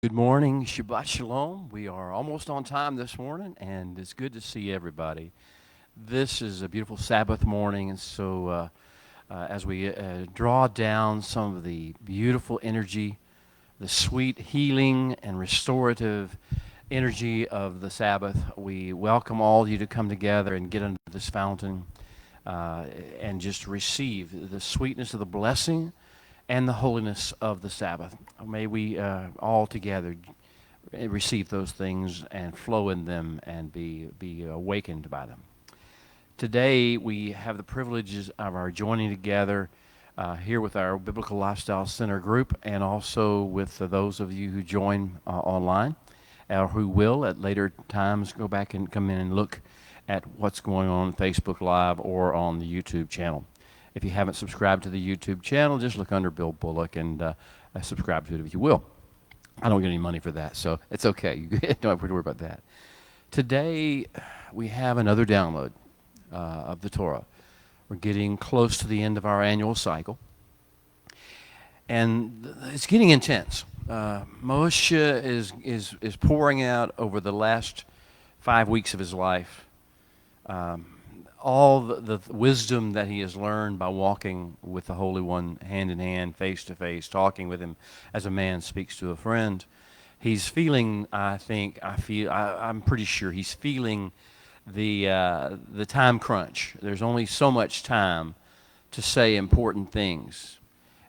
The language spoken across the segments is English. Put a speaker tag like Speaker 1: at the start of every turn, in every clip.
Speaker 1: Good morning, Shabbat Shalom. We are almost on time this morning, and it's good to see everybody. This is a beautiful Sabbath morning, and as we draw down some of the beautiful energy, the sweet healing and restorative energy of the Sabbath, we welcome all of you to come together and get under this fountain uh, and just receive the sweetness of the blessing and the holiness of the Sabbath. May we all together receive those things and flow in them and be awakened by them. Today we have the privileges of our joining together here with our Biblical Lifestyle Center group, and also with those of you who join online, or who will at later times go back and come in and look at what's going on Facebook Live or on the YouTube channel. If you haven't subscribed to the YouTube channel, just look under Bill Bullock and subscribe to it if you will. I don't get any money for that, so it's okay. You don't have to worry about that. Today, we have another download of the Torah. We're getting close to the end of our annual cycle, and it's getting intense. Moshe is pouring out over the last 5 weeks of his life all the wisdom that he has learned by walking with the Holy One hand in hand, face to face, talking with him as a man speaks to a friend. He's feeling, I'm pretty sure he's feeling the time crunch. There's only so much time to say important things.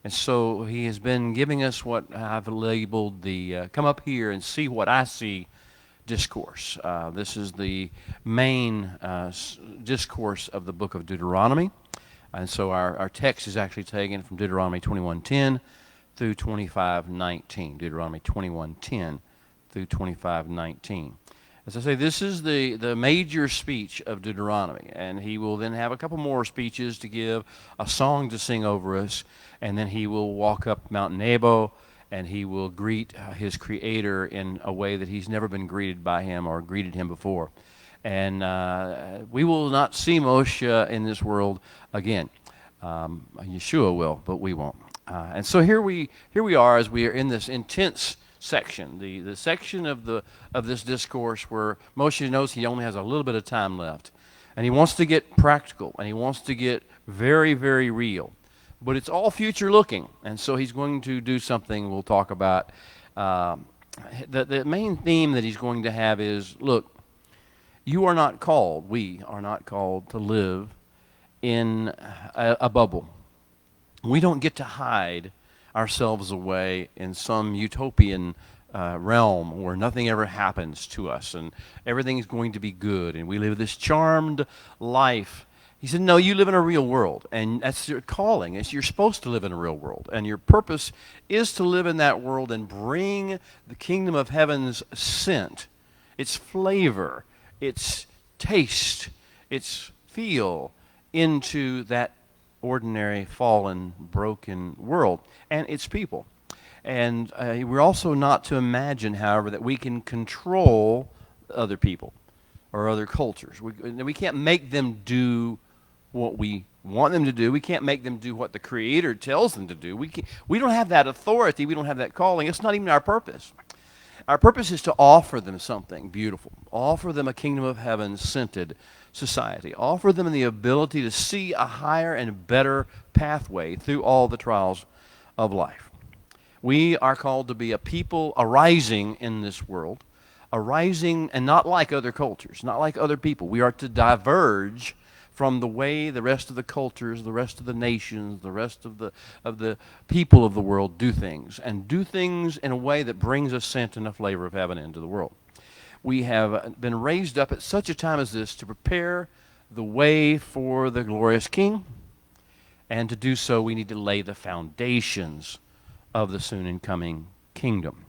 Speaker 1: And so he has been giving us what I've labeled the come up here and see what I see discourse. This is the main discourse of the book of Deuteronomy. And so our text is actually taken from Deuteronomy 21:10 through 25:19. Deuteronomy 21:10 through 25:19. As I say, this is the major speech of Deuteronomy, and he will then have a couple more speeches to give, a song to sing over us, and then he will walk up Mount Nebo, and he will greet his Creator in a way that he's never been greeted by him or greeted him before. And we will not see Moshe in this world again. Yeshua will, but we won't. And so here we are as we are in this intense section, the section of this discourse where Moshe knows he only has a little bit of time left, and he wants to get practical, and he wants to get very, very real. But it's all future looking, and so he's going to do something we'll talk about. The main theme that he's going to have is, look, we are not called to live in a bubble. We don't get to hide ourselves away in some utopian realm where nothing ever happens to us and everything's going to be good and we live this charmed life. He said, no, you live in a real world, and that's your calling. You're supposed to live in a real world, and your purpose is to live in that world and bring the kingdom of heaven's scent, its flavor, its taste, its feel into that ordinary, fallen, broken world and its people. And we're also not to imagine, however, that we can control other people or other cultures. We can't make them do what we want them to do. We can't make them do what the Creator tells them to do. We don't have that authority. We don't have that calling. It's not even our purpose. Our purpose is to offer them something beautiful, offer them a kingdom of heaven scented society, offer them the ability to see a higher and better pathway through all the trials of life. We are called to be a people arising in this world, arising and not like other cultures, not like other people. We are to diverge from the way the rest of the cultures, the rest of the nations, the rest of the people of the world do things, and do things in a way that brings a scent and a flavor of heaven into the world. We have been raised up at such a time as this to prepare the way for the glorious King, and to do so we need to lay the foundations of the soon incoming kingdom.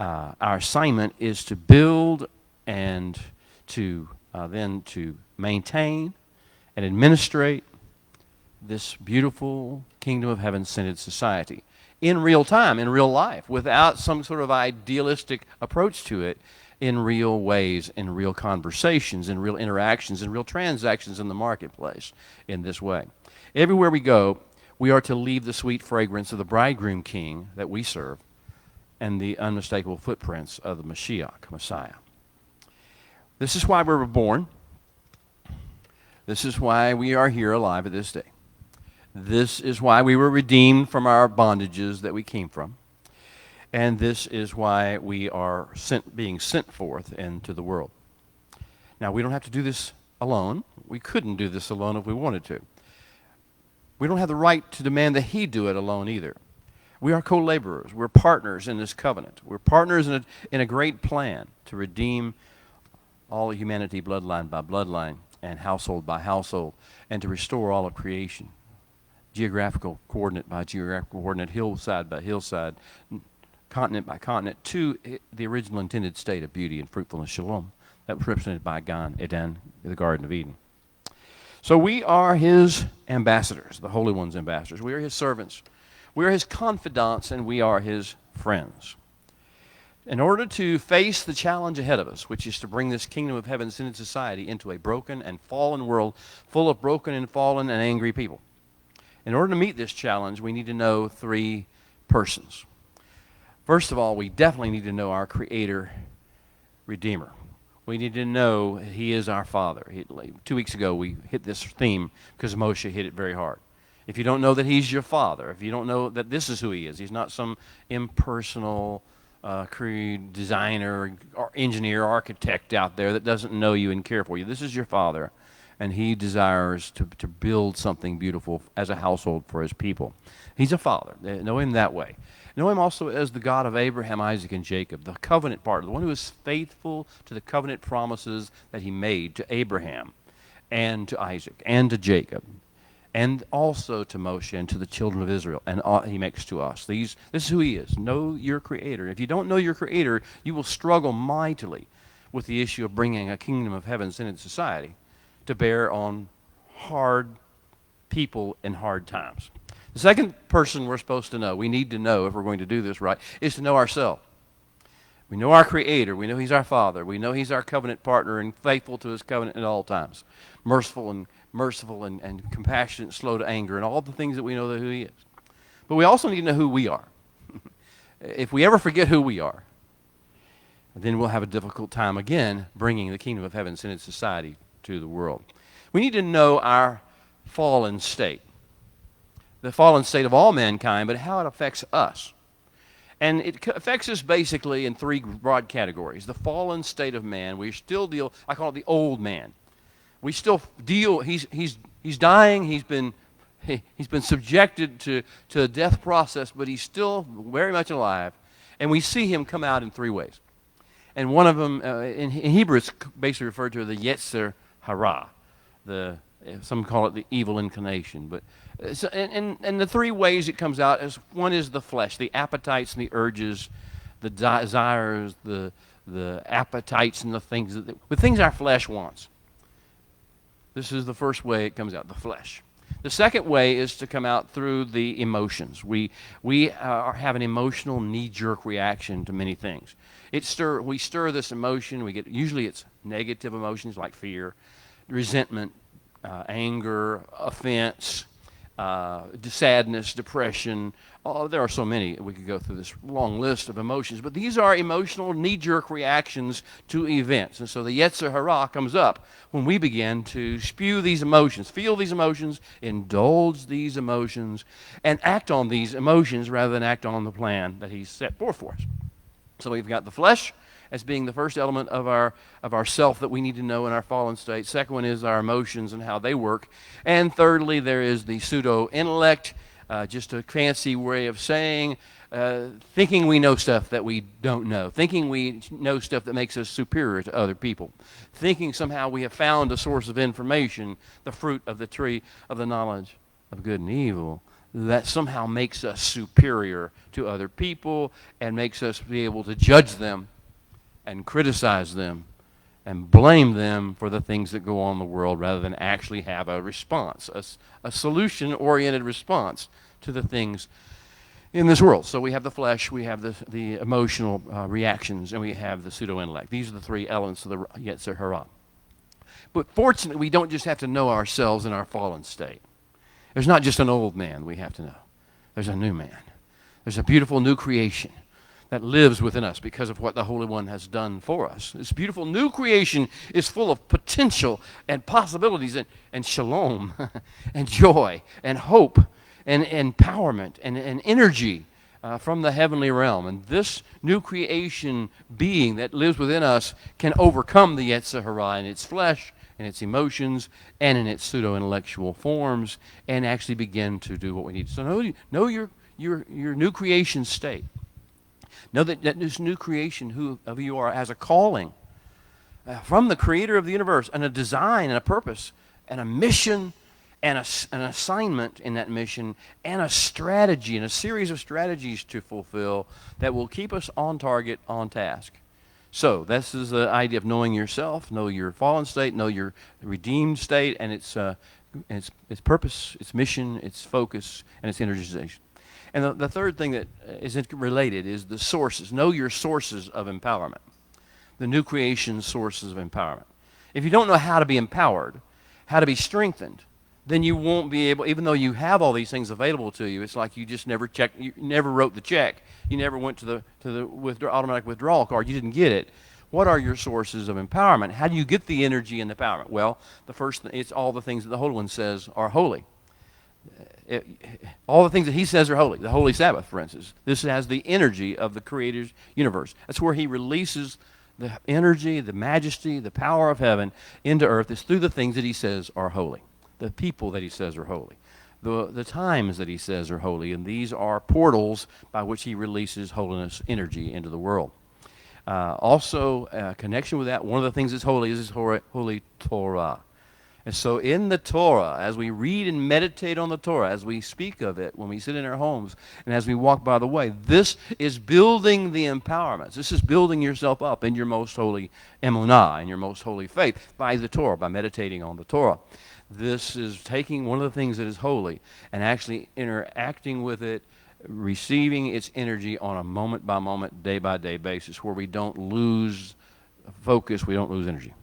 Speaker 1: Our assignment is to build and to then to maintain and administrate this beautiful kingdom of heaven scented society in real time, in real life, without some sort of idealistic approach to it, in real ways, in real conversations, in real interactions, in real transactions in the marketplace in this way. Everywhere we go, we are to leave the sweet fragrance of the bridegroom king that we serve and the unmistakable footprints of the Mashiach, Messiah. This is why we were born. This is why we are here alive at this day. This is why we were redeemed from our bondages that we came from. And this is why we are being sent forth into the world. Now, we don't have to do this alone. We couldn't do this alone if we wanted to. We don't have the right to demand that he do it alone either. We are co-laborers. We're partners in this covenant. We're partners in a great plan to redeem all of humanity bloodline by bloodline and household by household, and to restore all of creation, geographical coordinate by geographical coordinate, hillside by hillside, continent by continent, to the original intended state of beauty and fruitfulness, shalom, that was represented by Gan Eden, the Garden of Eden. So we are his ambassadors, the Holy One's ambassadors. We are his servants. We are his confidants, and we are his friends. In order to face the challenge ahead of us, which is to bring this kingdom of heaven sin society into a broken and fallen world full of broken and fallen and angry people. In order to meet this challenge, we need to know three persons. First of all, we definitely need to know our Creator, Redeemer. We need to know he is our Father. 2 weeks ago, we hit this theme because Moshe hit it very hard. If you don't know that he's your Father, if you don't know that this is who he is, he's not some impersonal designer, or engineer, architect out there that doesn't know you and care for you. This is your Father, and he desires to build something beautiful as a household for his people. He's a Father. Know him that way. Know him also as the God of Abraham, Isaac, and Jacob, the covenant partner, the one who is faithful to the covenant promises that he made to Abraham and to Isaac and to Jacob, and also to Moshe and to the children of Israel, and he makes to us. This is who he is. Know your Creator. If you don't know your Creator, you will struggle mightily with the issue of bringing a kingdom of heaven sin society to bear on hard people in hard times. The second person we're supposed to know, we need to know if we're going to do this right, is to know ourselves. We know our Creator. We know he's our Father. We know he's our covenant partner and faithful to his covenant at all times. Merciful and compassionate, slow to anger, and all the things that we know that who he is. But we also need to know who we are. If we ever forget who we are, then we'll have a difficult time again bringing the kingdom of heaven sin society to the world. We need to know our fallen state, the fallen state of all mankind, but how it affects us. And it affects us basically in three broad categories. The fallen state of man, we still deal, I call it the old man. We still deal, he's dying, he's been subjected to a death process, but he's still very much alive. And we see him come out in three ways. And one of them, in Hebrew, it's basically referred to as the Yetzer Hara. Some call it the evil inclination. But and the three ways it comes out is, one is the flesh, the appetites and the urges, the desires, the appetites and the things our flesh wants. This is the first way it comes out, the flesh. The second way is to come out through the emotions. We have an emotional knee-jerk reaction to many things. We stir this emotion. Usually it's negative emotions like fear, resentment, anger, offense, sadness, depression. There are so many. We could go through this long list of emotions, but these are emotional knee-jerk reactions to events. And so the Yetzer Hara comes up when we begin to spew these emotions, feel these emotions, indulge these emotions, and act on these emotions rather than act on the plan that he's set forth for us. So we've got the flesh as being the first element of our self that we need to know in our fallen state. Second one is our emotions and how they work. And thirdly, there is the pseudo-intellect, just a fancy way of saying, thinking we know stuff that we don't know, thinking we know stuff that makes us superior to other people, thinking somehow we have found a source of information, the fruit of the tree of the knowledge of good and evil, that somehow makes us superior to other people and makes us be able to judge them and criticize them and blame them for the things that go on in the world rather than actually have a response, a solution-oriented response to the things in this world. So we have the flesh, we have the emotional reactions, and we have the pseudo-intellect. These are the three elements of the Yetzer Hara. But fortunately, we don't just have to know ourselves in our fallen state. There's not just an old man we have to know. There's a new man. There's a beautiful new creation that lives within us because of what the Holy One has done for us. This beautiful new creation is full of potential and possibilities and shalom and joy and hope and empowerment and energy from the heavenly realm. And this new creation being that lives within us can overcome the Yetzer Hara in its flesh, in its emotions, and in its pseudo-intellectual forms, and actually begin to do what we need. So know your new creation state. Know that this new creation who you are has a calling from the creator of the universe, and a design and a purpose and a mission and an assignment in that mission, and a strategy and a series of strategies to fulfill that will keep us on target, on task. So this is the idea of knowing yourself, know your fallen state, know your redeemed state, and its purpose, its mission, its focus, and its energization. And the third thing that is related is the sources. Know your sources of empowerment, the new creation sources of empowerment. If you don't know how to be empowered, how to be strengthened, then you won't be able, even though you have all these things available to you, it's like you just never checked, you never wrote the check, you never went to the automatic withdrawal card, you didn't get it. What are your sources of empowerment? How do you get the energy and the empowerment? Well, the first thing, it's all the things that the Holy One says are holy. All the things that he says are holy. The Holy Sabbath, for instance. This has the energy of the Creator's universe. That's where he releases the energy, the majesty, the power of heaven into earth. It's through the things that he says are holy. The people that he says are holy. The times that he says are holy. And these are portals by which he releases holiness energy into the world. Also, connection with that, one of the things that's holy is his holy Torah. And so in the Torah, as we read and meditate on the Torah, as we speak of it, when we sit in our homes, and as we walk by the way, this is building the empowerments. This is building yourself up in your most holy emunah, in your most holy faith, by the Torah, by meditating on the Torah. This is taking one of the things that is holy and actually interacting with it, receiving its energy on a moment-by-moment, day-by-day basis where we don't lose focus, we don't lose energy.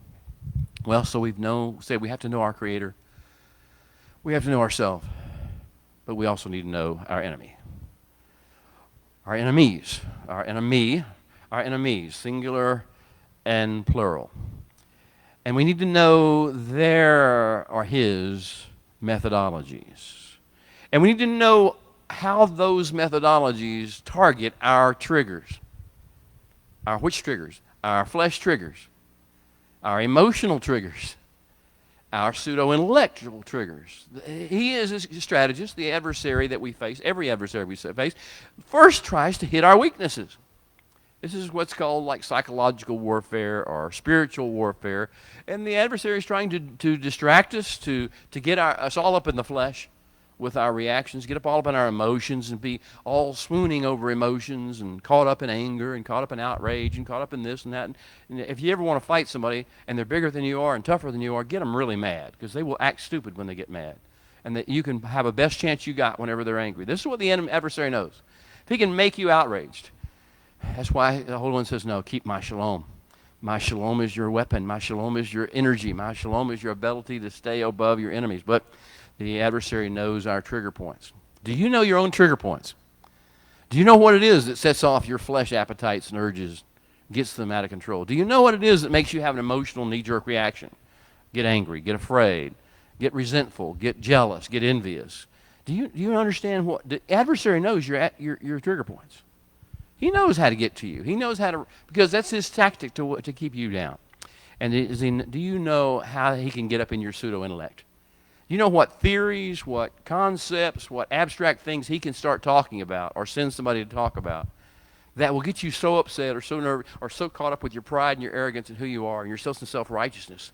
Speaker 1: Well, so we have to know our Creator. We have to know ourselves. But we also need to know our enemy. Our enemies. Our enemies, singular and plural. And we need to know their or his methodologies. And we need to know how those methodologies target our triggers. Which triggers? Our flesh triggers. Our emotional triggers, our pseudo-intellectual triggers. He is a strategist, the adversary that we face, every adversary we face, first tries to hit our weaknesses. This is what's called like psychological warfare or spiritual warfare. And the adversary is trying to distract us, to get us all up in the flesh with our reactions, get up all up in our emotions and be all swooning over emotions and caught up in anger and caught up in outrage and caught up in this and that. And if you ever want to fight somebody and they're bigger than you are and tougher than you are, get them really mad because they will act stupid when they get mad. And that you can have a best chance you got whenever they're angry. This is what the adversary knows. If he can make you outraged, that's why the Holy One says, no, keep my shalom. My shalom is your weapon. My shalom is your energy. My shalom is your ability to stay above your enemies. But the adversary knows our trigger points. Do you know your own trigger points? Do you know what it is that sets off your flesh appetites and urges, gets them out of control? Do you know what it is that makes you have an emotional knee-jerk reaction? Get angry, get afraid, get resentful, get jealous, get envious. Do you understand what the adversary knows your trigger points? He knows how to get to you. He knows how to, because that's his tactic to keep you down. And do you know how he can get up in your pseudo-intellect? You know what theories, what concepts, what abstract things he can start talking about or send somebody to talk about that will get you so upset or so nervous or so caught up with your pride and your arrogance and who you are and your self-righteousness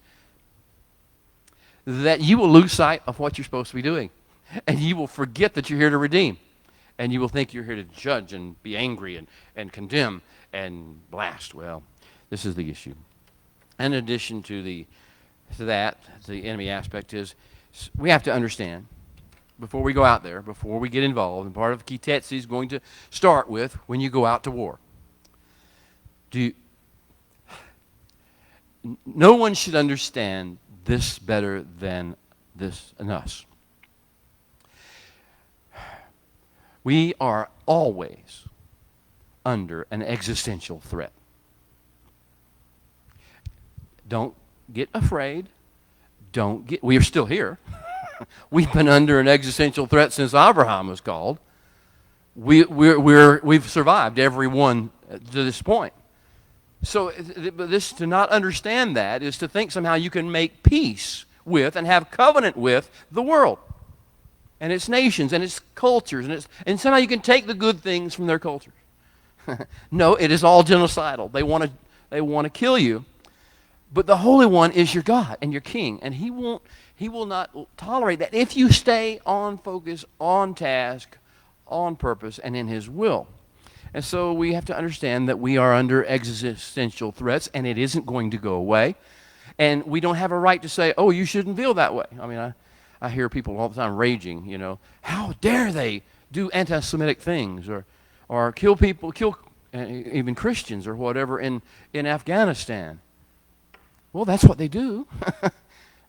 Speaker 1: that you will lose sight of what you're supposed to be doing. And you will forget that you're here to redeem. And you will think you're here to judge and be angry and condemn and blast. Well, this is the issue. In addition to that, the enemy aspect is we have to understand before we go out there, before we get involved, and part of Tetze is going to start with when you go out to war. No one should understand this better than us. We are always under an existential threat. Don't get afraid. We are still here. We've been under an existential threat since Abraham was called. We've survived every one to this point. So this, to not understand that is to think somehow you can make peace with and have covenant with the world and its nations and its cultures, and somehow you can take the good things from their cultures. No, it is all genocidal. They want to kill you. But the Holy One is your God and your King, and He will not tolerate that if you stay on focus, on task, on purpose, and in His will. And so we have to understand that we are under existential threats, and it isn't going to go away. And we don't have a right to say, oh, you shouldn't feel that way. I mean, I hear people all the time raging, how dare they do anti-Semitic things or kill people, even Christians or whatever in Afghanistan. Well, that's what they do.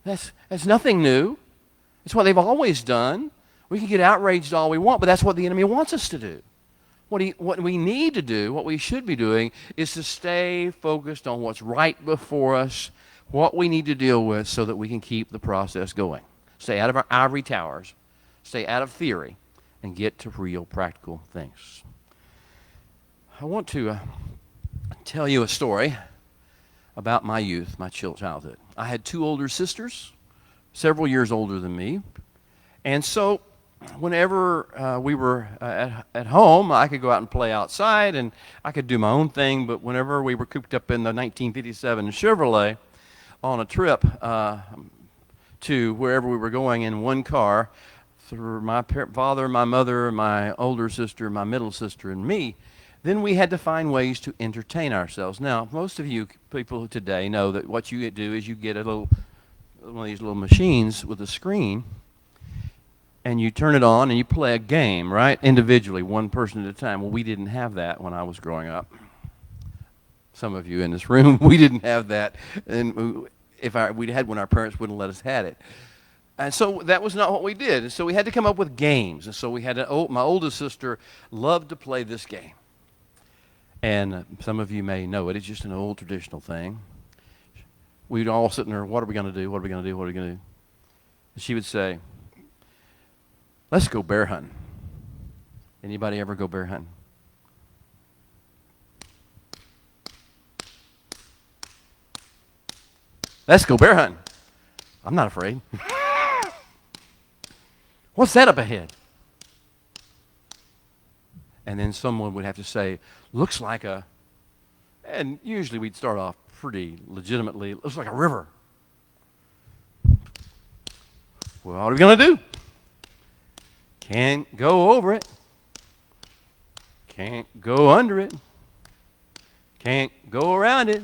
Speaker 1: That's nothing new. It's what they've always done. We can get outraged all we want, but that's what the enemy wants us to do. What we need to do, what we should be doing, is to stay focused on what's right before us, what we need to deal with so that we can keep the process going. Stay out of our ivory towers, stay out of theory, and get to real practical things. I want to tell you a story about my youth, my childhood. I had two older sisters, several years older than me. And so whenever we were at home, I could go out and play outside, and I could do my own thing. But whenever we were cooped up in the 1957 Chevrolet on a trip to wherever we were going in one car, through my father, my mother, my older sister, my middle sister, and me, then we had to find ways to entertain ourselves. Now, most of you people today know that what you do is you get one of these little machines with a screen, and you turn it on and you play a game, right? Individually, one person at a time. Well, we didn't have that when I was growing up. Some of you in this room, we didn't have that. And if we'd had one, our parents wouldn't let us have it. And so that was not what we did. And so we had to come up with games. And so we had my oldest sister loved to play this game. And some of you may know it. It's just an old traditional thing. We'd all sit there, what are we going to do? What are we going to do? What are we going to do? And she would say, let's go bear hunting. Anybody ever go bear hunting? Let's go bear hunting. I'm not afraid. What's that up ahead? And then someone would have to say, looks like and usually we'd start off pretty legitimately, looks like a river. Well, what are we going to do? Can't go over it. Can't go under it. Can't go around it.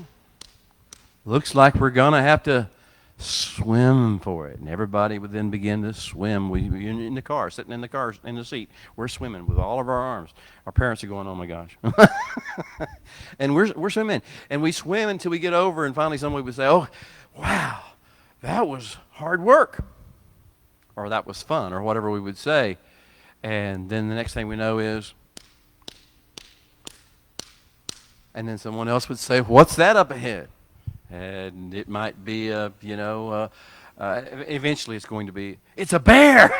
Speaker 1: Looks like we're going to have to swim for it. And everybody would then begin to swim. We're in the car, sitting in the car, in the seat. We're swimming with all of our arms. Our parents are going, oh my gosh. And we're swimming. And we swim until we get over, and finally somebody would say, oh, wow, that was hard work. Or that was fun, or whatever we would say. And then the next thing we know is, and then someone else would say, what's that up ahead? And it might be, eventually it's going to be, it's a bear.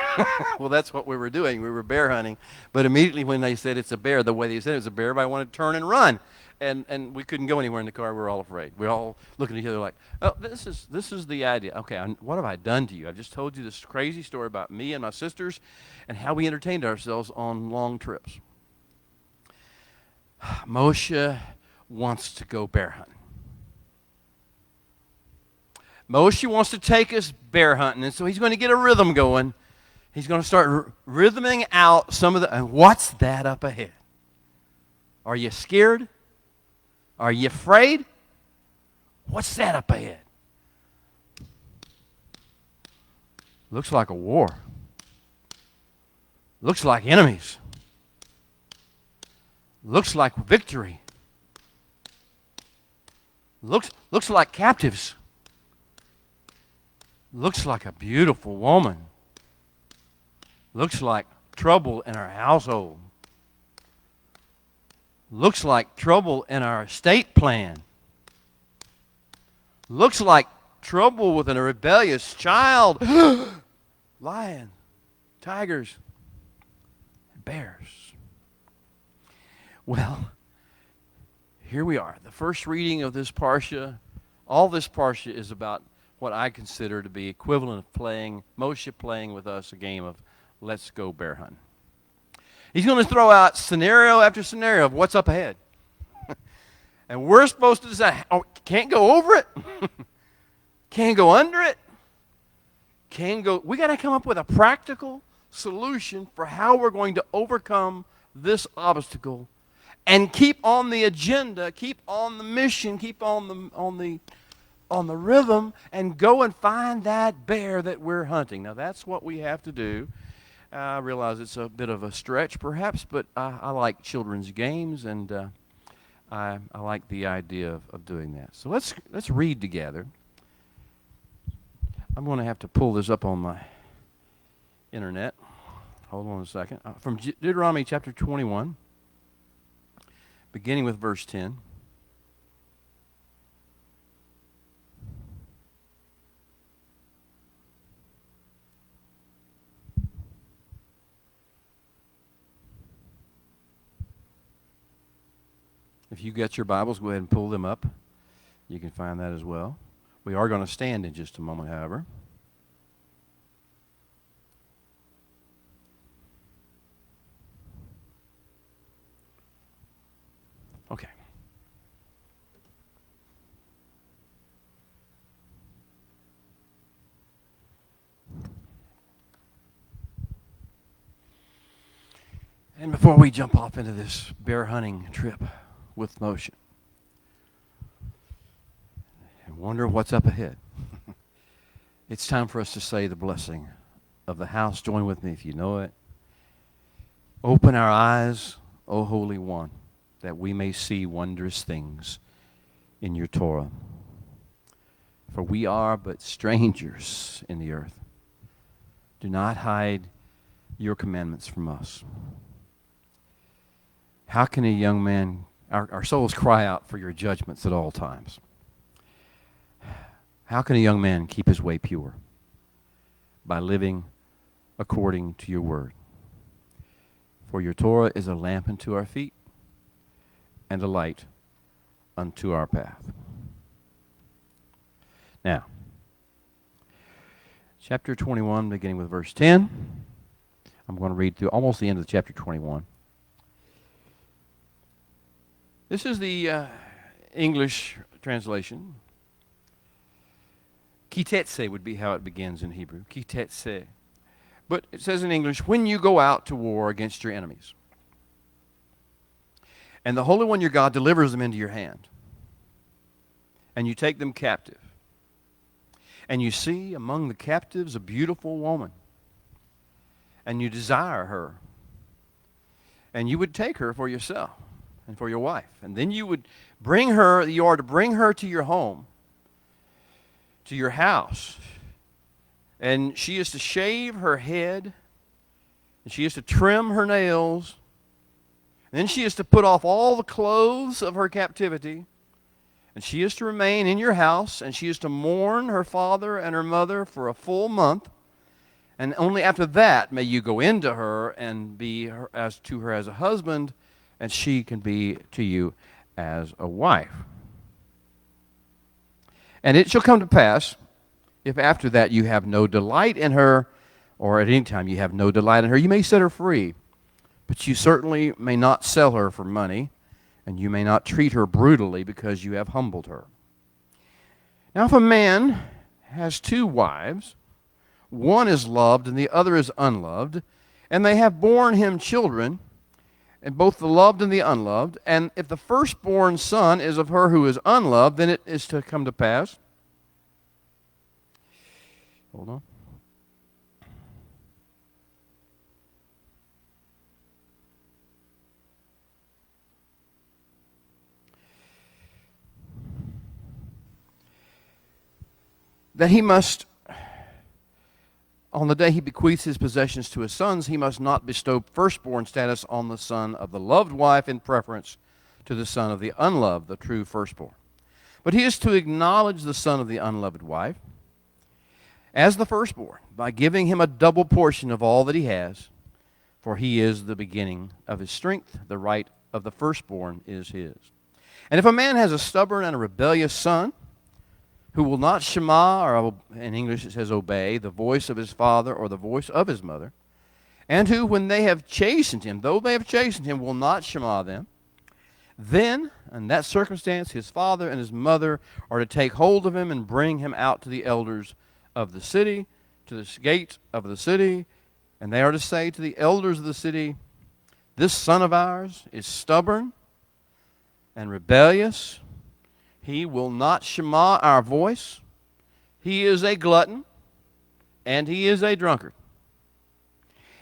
Speaker 1: Well, that's what we were doing. We were bear hunting. But immediately when they said it's a bear, the way they said it was a bear, everybody wanted to turn and run. And we couldn't go anywhere in the car. We were all afraid. We were all looking at each other like, oh, this is the idea. Okay, what have I done to you? I've just told you this crazy story about me and my sisters and how we entertained ourselves on long trips. Moshe wants to go bear hunting. Moshe wants to take us bear hunting, and so he's going to get a rhythm going. He's going to start rhythming out some of and what's that up ahead? Are you scared? Are you afraid? What's that up ahead? Looks like a war. Looks like enemies. Looks like victory. Looks like captives. Looks like a beautiful woman. Looks like trouble in our household. Looks like trouble in our estate plan. Looks like trouble with a rebellious child. Lion, tigers, and bears. Well, here we are. The first reading of this parsha. All this parsha is about what I consider to be equivalent of Moshe playing with us a game of let's go bear hunting. He's going to throw out scenario after scenario of what's up ahead. And we're supposed to decide, can't go over it. Can't go under it. We got to come up with a practical solution for how we're going to overcome this obstacle and keep on the agenda, keep on the mission, keep on the rhythm, and go and find that bear that we're hunting. Now, that's what we have to do. I realize it's a bit of a stretch, perhaps, but I like children's games, and I like the idea of doing that. So let's read together. I'm going to have to pull this up on my internet. Hold on a second. From Deuteronomy chapter 21, beginning with verse 10. If you got your Bibles, go ahead and pull them up. You can find that as well. We are going to stand in just a moment, however. Okay. And before we jump off into this bear hunting trip with Moshe, and wonder what's up ahead, it's time for us to say the blessing of the house. Join with me if you know it. Open our eyes, O Holy One, that we may see wondrous things in your Torah. For we are but strangers in the earth. Do not hide your commandments from us. How can a young man, our souls cry out for your judgments at all times. How can a young man keep his way pure? By living according to your word. For your Torah is a lamp unto our feet and a light unto our path. Now, chapter 21, beginning with verse 10. I'm going to read through almost the end of chapter 21. This is the English translation. Tetze would be how it begins in Hebrew. Tetze. But it says in English, when you go out to war against your enemies, and the Holy One your God delivers them into your hand, and you take them captive, and you see among the captives a beautiful woman, and you desire her, and you would take her for yourself and for your wife, and then you would bring her, you are to bring her to your home, to your house, and she is to shave her head, and she is to trim her nails, and then she is to put off all the clothes of her captivity, and she is to remain in your house, and she is to mourn her father and her mother for a full month, and only after that may you go into her and be as to her as a husband, and she can be to you as a wife. And it shall come to pass, if after that you have no delight in her, or at any time you have no delight in her, you may set her free. But you certainly may not sell her for money, and you may not treat her brutally because you have humbled her. Now if a man has two wives, one is loved and the other is unloved, and they have borne him children, and both the loved and the unloved, and if the firstborn son is of her who is unloved, then it is to come to pass. Hold on. That he must, on the day he bequeaths his possessions to his sons, he must not bestow firstborn status on the son of the loved wife in preference to the son of the unloved, the true firstborn. But he is to acknowledge the son of the unloved wife as the firstborn by giving him a double portion of all that he has, for he is the beginning of his strength. The right of the firstborn is his. And if a man has a stubborn and a rebellious son, who will not shema, or in English it says obey, the voice of his father or the voice of his mother, and who, when they have chastened him, though they have chastened him, will not shema them, then, in that circumstance, his father and his mother are to take hold of him and bring him out to the elders of the city, to the gate of the city, and they are to say to the elders of the city, this son of ours is stubborn and rebellious. He will not shema our voice. He is a glutton, and he is a drunkard.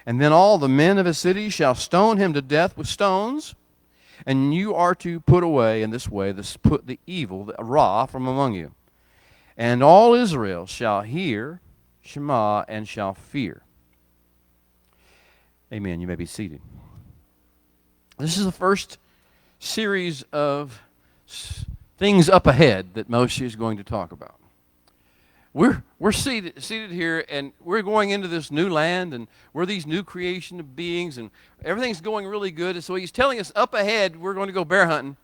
Speaker 1: And then all the men of his city shall stone him to death with stones, and you are to put away in this way, put the evil, the ra, from among you. And all Israel shall hear Shema and shall fear. Amen. You may be seated. This is the first series of things up ahead that Moshe is going to talk about. We're seated here, and we're going into this new land, and we're these new creation of beings, and everything's going really good. And so he's telling us up ahead we're going to go bear hunting,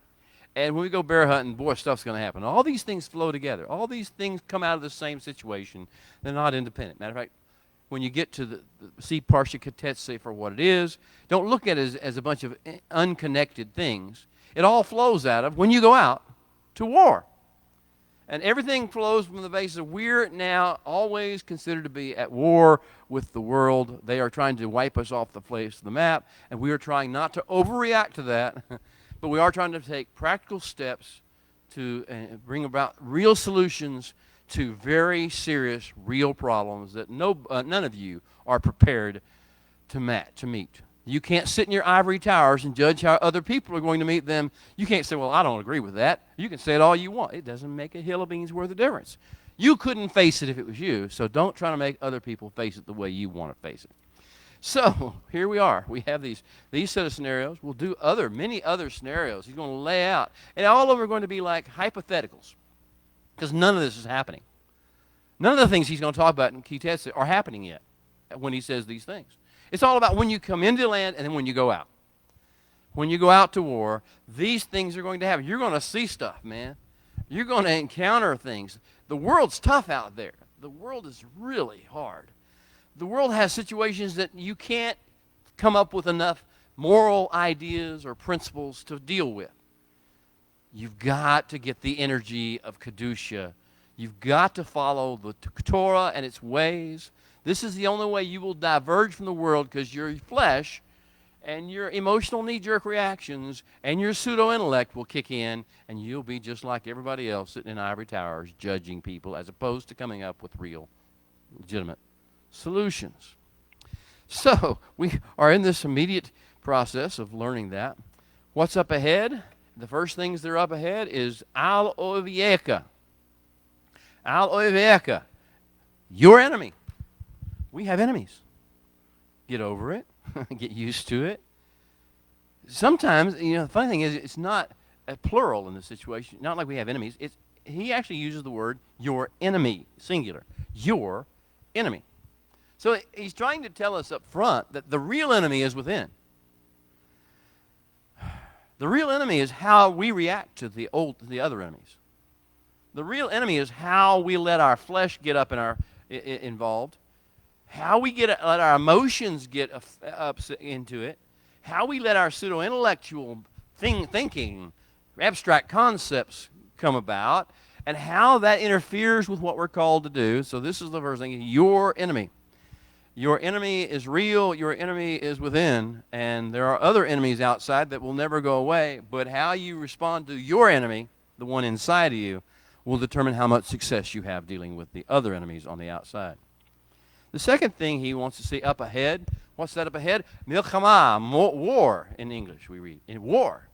Speaker 1: and when we go bear hunting, boy, stuff's going to happen. All these things flow together. All these things come out of the same situation. They're not independent. Matter of fact, when you get to see Parsha Tetze for what it is, don't look at it as a bunch of unconnected things. It all flows out of when you go out to war. And everything flows from the basis of we're now always considered to be at war with the world. They are trying to wipe us off the face of the map, and we are trying not to overreact to that, but we are trying to take practical steps to bring about real solutions to very serious, real problems that none of you are prepared to meet. You can't sit in your ivory towers and judge how other people are going to meet them. You can't say, well, I don't agree with that. You can say it all you want. It doesn't make a hill of beans worth of difference. You couldn't face it if it was you, so don't try to make other people face it the way you want to face it. So here we are. We have these set of scenarios. We'll do many other scenarios. He's going to lay out. And all of them are going to be like hypotheticals, because none of this is happening. None of the things he's going to talk about in Tetze are happening yet when he says these things. It's all about when you come into land and then when you go out. When you go out to war, these things are going to happen. You're going to see stuff, man. You're going to encounter things. The world's tough out there. The world is really hard. The world has situations that you can't come up with enough moral ideas or principles to deal with. You've got to get the energy of Kedusha. You've got to follow the Torah and its ways. This is the only way you will diverge from the world, because your flesh and your emotional knee-jerk reactions and your pseudo-intellect will kick in, and you'll be just like everybody else sitting in ivory towers judging people as opposed to coming up with real, legitimate solutions. So we are in this immediate process of learning that. What's up ahead? The first things that are up ahead is Al Oivieka. Al Oivieka, your enemy. We have enemies. Get over it. Get used to it. Sometimes, the funny thing is, it's not a plural in this situation. Not like we have enemies. He actually uses the word your enemy, singular. Your enemy. So he's trying to tell us up front that the real enemy is within. The real enemy is how we react to the other enemies. The real enemy is how we let our flesh get up involved. How we let our emotions get upset into it, how we let our pseudo-intellectual thinking, abstract concepts come about, and how that interferes with what we're called to do. So this is the first thing, your enemy. Your enemy is real, your enemy is within, and there are other enemies outside that will never go away, but how you respond to your enemy, the one inside of you, will determine how much success you have dealing with the other enemies on the outside. The second thing he wants to see up ahead, what's that up ahead? Milchama, war in English we read. In war.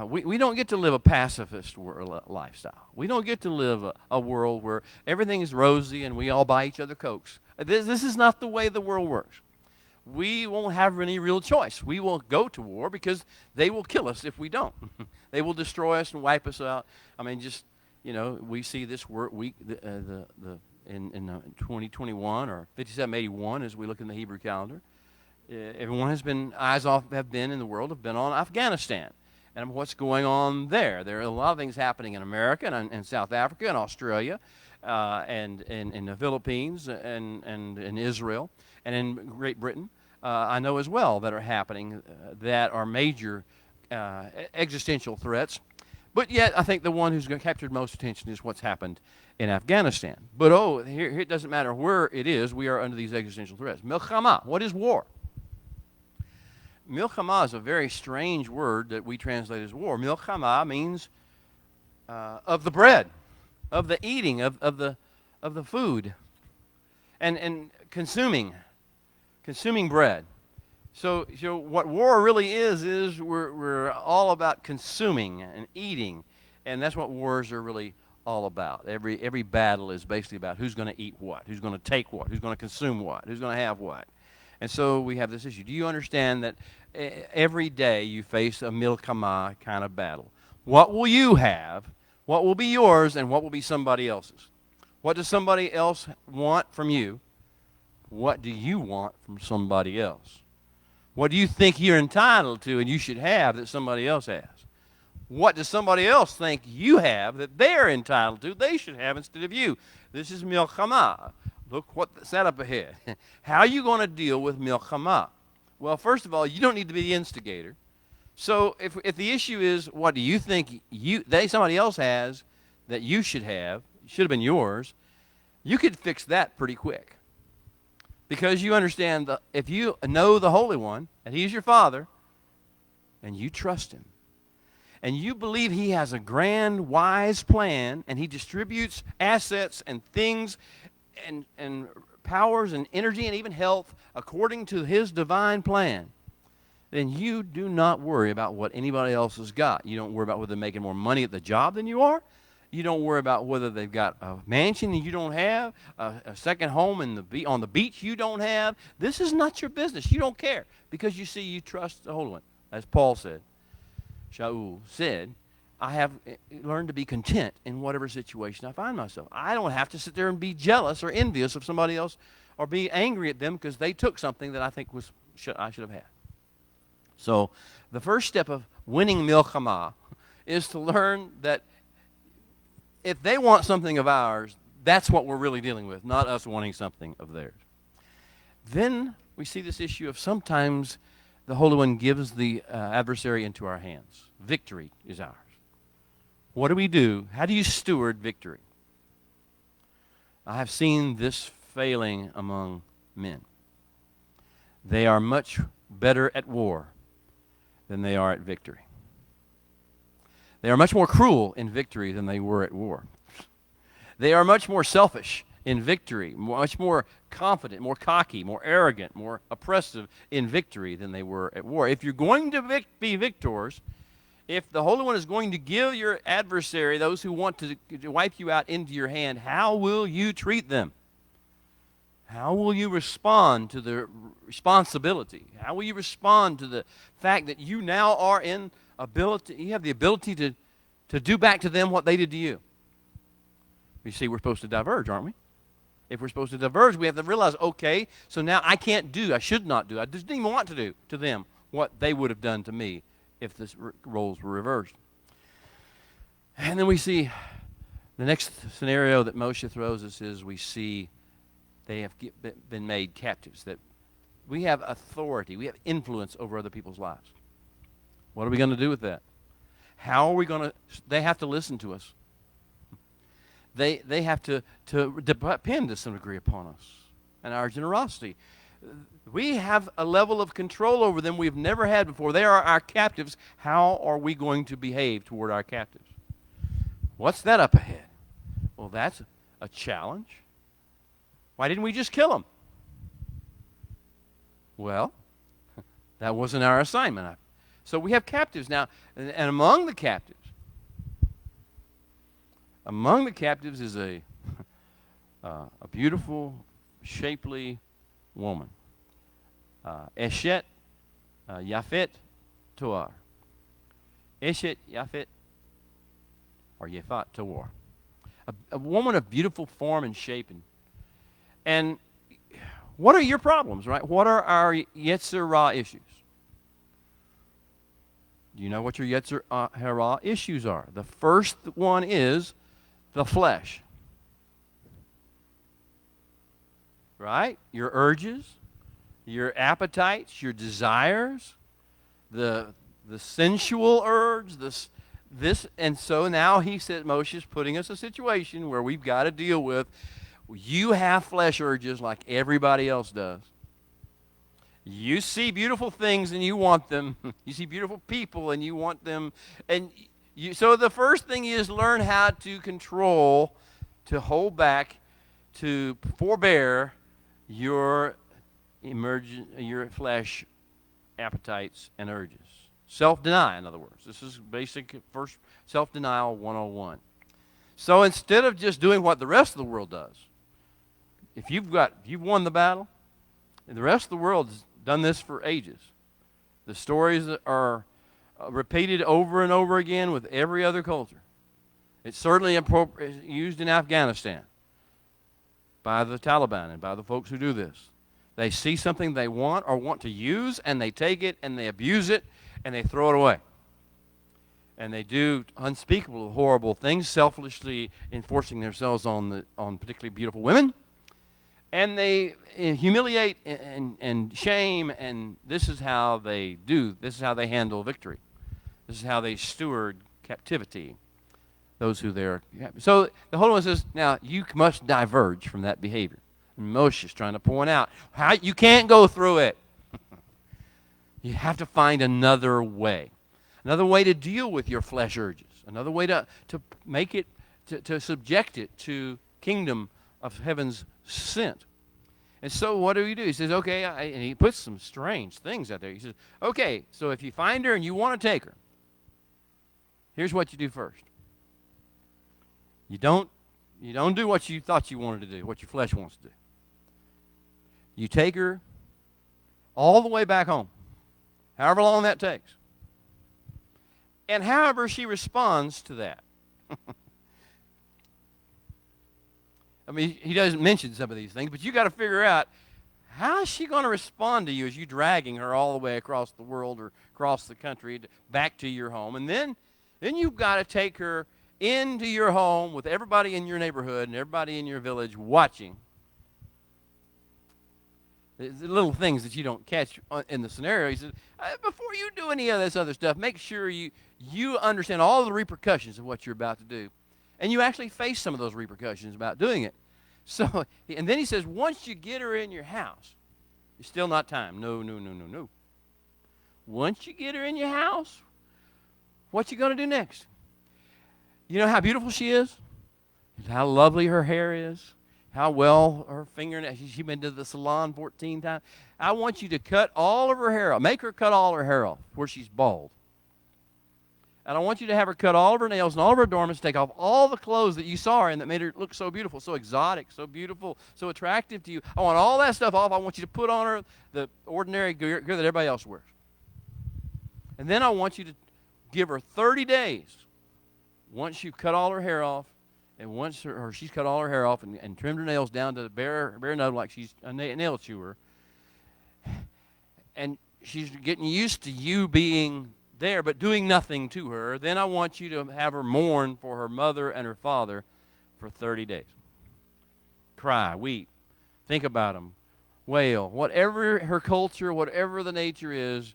Speaker 1: We don't get to live a pacifist lifestyle. We don't get to live a world where everything is rosy and we all buy each other Cokes. This is not the way the world works. we won't have any real choice. We will go to war because they will kill us if we don't. They will destroy us and wipe us out. I mean, just, we see this week in 2021 or 5781 as we look in the Hebrew calendar. Everyone has been, have been in the world, have been on Afghanistan. And what's going on there? There are a lot of things happening in America and South Africa and Australia and in the Philippines and in Israel and in Great Britain. I know as well that are happening that are major existential threats. But yet, I think the one who's captured most attention is what's happened in Afghanistan. But here it doesn't matter where it is, we are under these existential threats. Milchama, what is war? Milchama is a very strange word that we translate as war. Milchama means of the bread, of the eating, of the food, and consuming bread. So what war really is we're all about consuming and eating, and that's what wars are really all about. Every battle is basically about who's going to eat what, who's going to take what, who's going to consume what, who's going to have what. And so we have this issue. Do you understand that every day you face a milchama kind of battle? What will you have? What will be yours, and what will be somebody else's? What does somebody else want from you? What do you want from somebody else? What do you think you're entitled to and you should have that somebody else has? What does somebody else think you have that they're entitled to, they should have instead of you? This is milchama. Look what's that up ahead. How are you going to deal with milchama? Well, first of all, you don't need to be the instigator. So if the issue is what do you think somebody else has that you should have been yours, you could fix that pretty quick. Because you understand if you know the Holy One, and He's your Father, and you trust Him, and you believe He has a grand, wise plan, and He distributes assets and things and powers and energy and even health according to His divine plan, then you do not worry about what anybody else has got. You don't worry about whether they're making more money at the job than you are. You don't worry about whether they've got a mansion that you don't have, a second home on the beach you don't have. This is not your business. You don't care because you trust the Holy One. As Paul said, Shaul said, I have learned to be content in whatever situation I find myself. I don't have to sit there and be jealous or envious of somebody else or be angry at them because they took something that I think I should have had. So the first step of winning milchama is to learn that if they want something of ours, that's what we're really dealing with, not us wanting something of theirs. Then we see this issue of sometimes the Holy One gives the adversary into our hands. Victory is ours. What do we do? How do you steward victory? I have seen this failing among men. They are much better at war than they are at victory. They are much more cruel in victory than they were at war. They are much more selfish in victory, much more confident, more cocky, more arrogant, more oppressive in victory than they were at war. If you're going to be victors, if the Holy One is going to give your adversary, those who want to wipe you out, into your hand, how will you treat them? How will you respond to the responsibility? How will you respond to the fact that you now are you have the ability to do back to them what they did to you? You see, we're supposed to diverge, aren't we? If we're supposed to diverge, we have to realize, okay, so now I should not do, I just didn't even want to do to them what they would have done to me if the roles were reversed. And then we see the next scenario that Moshe throws us is we see they have been made captives, that we have authority, we have influence over other people's lives. What are we going to do with that? How are we going to, they have to listen to us. They have to depend to some degree upon us and our generosity. We have a level of control over them we've never had before. They are our captives. How are we going to behave toward our captives? What's that up ahead? Well, that's a challenge. Why didn't we just kill them? Well, that wasn't our assignment. So we have captives now, and among the captives is a beautiful, shapely woman. Eshet, Yafet, Toar. Eshet, Yafet, or Yefat, Toar. A woman of beautiful form and shape. And what are your problems, right? What are our Yetzer Hara issues? Do you know what your Yetzer Hara issues are? The first one is the flesh. Right? Your urges, your appetites, your desires, the sensual urge, this, and so now he said, Moshe's putting us in a situation where we've got to deal with, you have flesh urges like everybody else does. You see beautiful things and you want them. You see beautiful people and you want them. And so the first thing is learn how to control, to hold back, to forbear your flesh appetites and urges. Self-deny, in other words. This is basic first self-denial 101. So instead of just doing what the rest of the world does, if you've won the battle, and the rest of the world has done this for ages. The stories are repeated over and over again with every other culture. It's certainly used in Afghanistan by the Taliban and by the folks who do this. They see something they want or want to use, and they take it and they abuse it and they throw it away. And they do unspeakable, horrible things, selfishly enforcing themselves on particularly beautiful women. And they humiliate and shame, and this is how they do. This is how they handle victory. This is how they steward captivity, those who they're. So the Holy One says, now you must diverge from that behavior. And Moshe is trying to point out how you can't go through it. You have to find another way to deal with your flesh urges, another way to make it, to subject it to kingdom of heaven's sent. And so what do? He says, okay, and he puts some strange things out there. He says, okay, so if you find her and you want to take her, here's what you do first. You don't do what you thought you wanted to do, what your flesh wants to do. You take her all the way back home, however long that takes. And however she responds to that. I mean, he doesn't mention some of these things, but you got to figure out, how is she going to respond to you as you dragging her all the way across the world or across the country back to your home. And then you've got to take her into your home with everybody in your neighborhood and everybody in your village watching. The little things that you don't catch in the scenario. He says, before you do any of this other stuff, make sure you understand all the repercussions of what you're about to do. And you actually face some of those repercussions about doing it. So, and then he says, once you get her in your house, it's still not time. No. Once you get her in your house, what you going to do next? You know how beautiful she is? How lovely her hair is? How well her fingernails, she's been to the salon 14 times. I want you to cut all of her hair off. Make her cut all her hair off where she's bald. And I want you to have her cut all of her nails and all of her adornments, take off all the clothes that you saw her in that made her look so beautiful, so exotic, so beautiful, so attractive to you. I want all that stuff off. I want you to put on her the ordinary gear that everybody else wears. And then I want you to give her 30 days. Once you've cut all her hair off, and once she's cut all her hair off and trimmed her nails down to the bare nub like she's a nail chewer, and she's getting used to you being there but doing nothing to her, then I want you to have her mourn for her mother and her father for 30 days. Cry, weep, think about them, wail. Whatever her culture, whatever the nature is,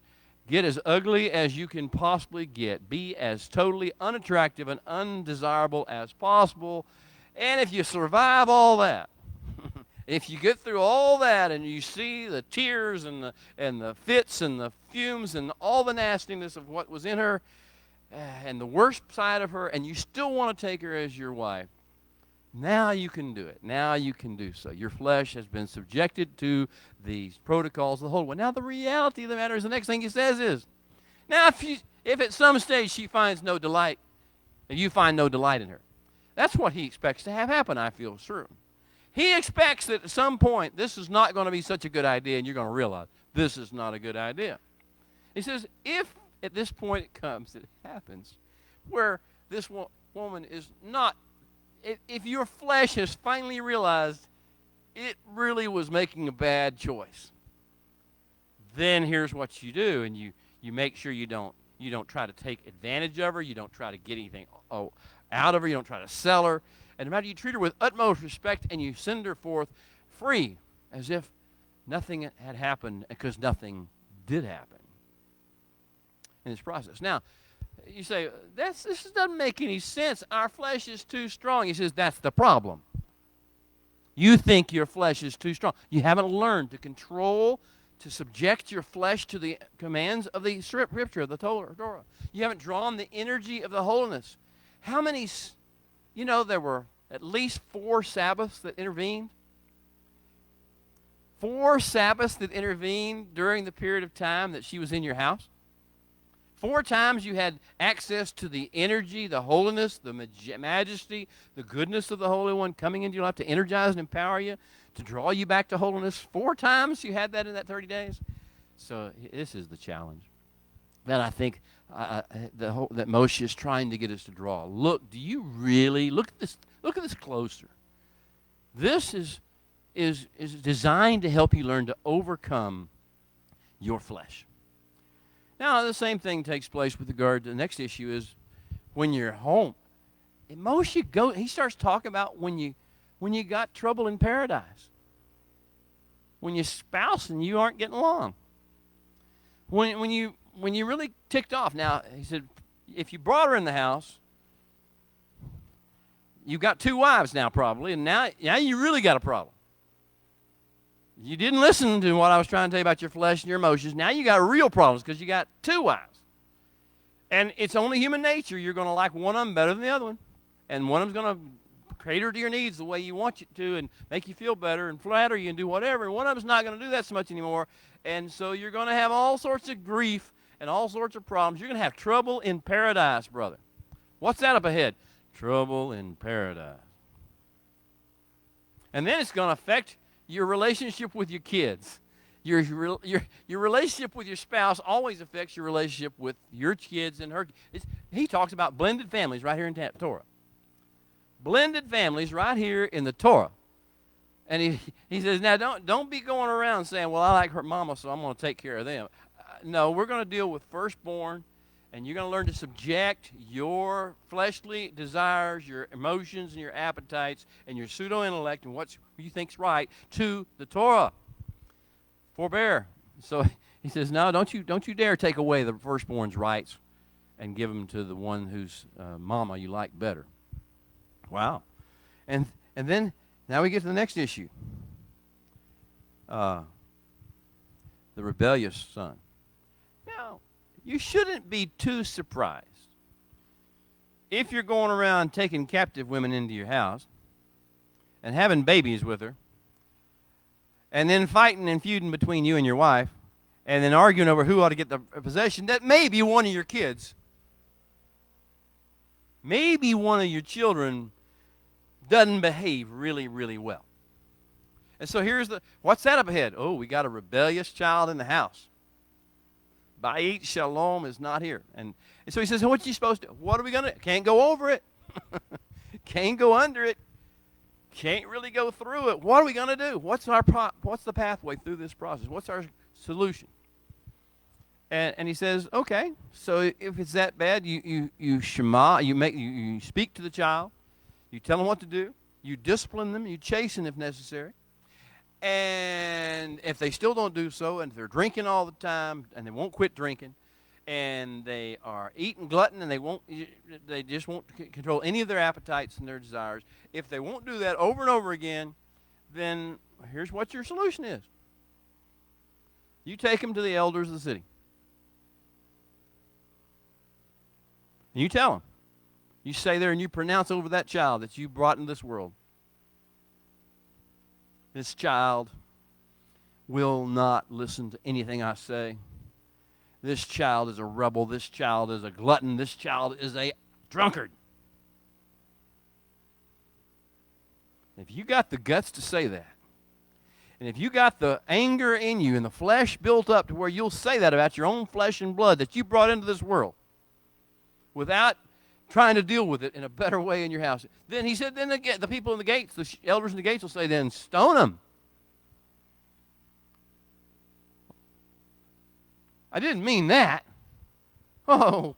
Speaker 1: get as ugly as you can possibly get. Be as totally unattractive and undesirable as possible. And if you survive all that, if you get through all that and you see the tears and the fits and the fumes and all the nastiness of what was in her and the worst side of her, and you still want to take her as your wife, now you can do it. Now you can do so. Your flesh has been subjected to these protocols of the Holy One. Now the reality of the matter is, the next thing he says is, now if at some stage she finds no delight, and you find no delight in her, that's what he expects to have happen, I feel certain. He expects that at some point this is not going to be such a good idea, and you're going to realize this is not a good idea. He says, if at this point it comes, it happens, where this woman is not, if your flesh has finally realized it really was making a bad choice, then here's what you do, and you make sure you don't try to take advantage of her, you don't try to get anything out of her, you don't try to sell her, and no matter, you treat her with utmost respect, and you send her forth free, as if nothing had happened, because nothing did happen in this process. Now, you say, this doesn't make any sense. Our flesh is too strong. He says, that's the problem. You think your flesh is too strong. You haven't learned to control, to subject your flesh to the commands of the Scripture, of the Torah. You haven't drawn the energy of the holiness. How many, there were at least 4 Sabbaths that intervened. 4 Sabbaths that intervened during the period of time that she was in your house. 4 times you had access to the energy, the holiness, the majesty, the goodness of the Holy One coming into your life to energize and empower you, to draw you back to holiness. 4 times you had that in that 30 days. So this is the challenge that I think that Moshe is trying to get us to draw. Look, do you really look at this? Look at this closer. This is designed to help you learn to overcome your flesh. Now, the same thing takes place with regard to the next issue is when you're home. And Moshe he starts talking about when you got trouble in paradise. When your spouse and you aren't getting along. When you really ticked off. Now, he said, if you brought her in the house, you've got 2 wives now probably, and now you really got a problem. You didn't listen to what I was trying to tell you about your flesh and your emotions. Now you got real problems because you got 2 wives. And it's only human nature. You're going to like one of them better than the other one. And one of them's going to cater to your needs the way you want you to and make you feel better and flatter you and do whatever. And one of them's not going to do that so much anymore. And so you're going to have all sorts of grief and all sorts of problems. You're going to have trouble in paradise, brother. What's that up ahead? Trouble in paradise. And then it's going to affect your relationship with your kids. Your relationship with your spouse always affects your relationship with your kids and her. He talks about blended families right here in Torah. Blended families right here in the Torah. And he says, now don't be going around saying, well, I like her mama, so I'm going to take care of them. No, we're going to deal with firstborn, and you're going to learn to subject your fleshly desires, your emotions, and your appetites, and your pseudo-intellect, and what you think's right, to the Torah. Forbear. So he says, no, don't you dare take away the firstborn's rights and give them to the one whose mama you like better. Wow. And then, now we get to the next issue. The rebellious son. Now, you shouldn't be too surprised if you're going around taking captive women into your house and having babies with her, and then fighting and feuding between you and your wife, and then arguing over who ought to get the possession, that maybe one of your kids, maybe one of your children doesn't behave really, really well. And so what's that up ahead? Oh, we got a rebellious child in the house. Ba'it Shalom is not here. And so he says, what are you supposed to do? What are we going to do? Can't go over it. Can't go under it. Can't really go through it. What are we going to do? What's the pathway through this process? What's our solution? And he says, okay, so if it's that bad, you shema, you speak to the child, you tell them what to do, you discipline them, you chasten if necessary. And if they still don't do so, and if they're drinking all the time, and they won't quit drinking, and they are eating glutton, and they just won't control any of their appetites and their desires, if they won't do that over and over again, then here's what your solution is. You take them to the elders of the city. And you tell them. You stay there and you pronounce over that child that you brought into this world. This child will not listen to anything I say. This child is a rebel. This child is a glutton. This child is a drunkard. If you got the guts to say that, And if you got the anger in you and the flesh built up to where you'll say that about your own flesh and blood that you brought into this world without trying to deal with it in a better way in your house, then he said, then the people in the gates, the elders in the gates will say, then stone them. I didn't mean that. Oh,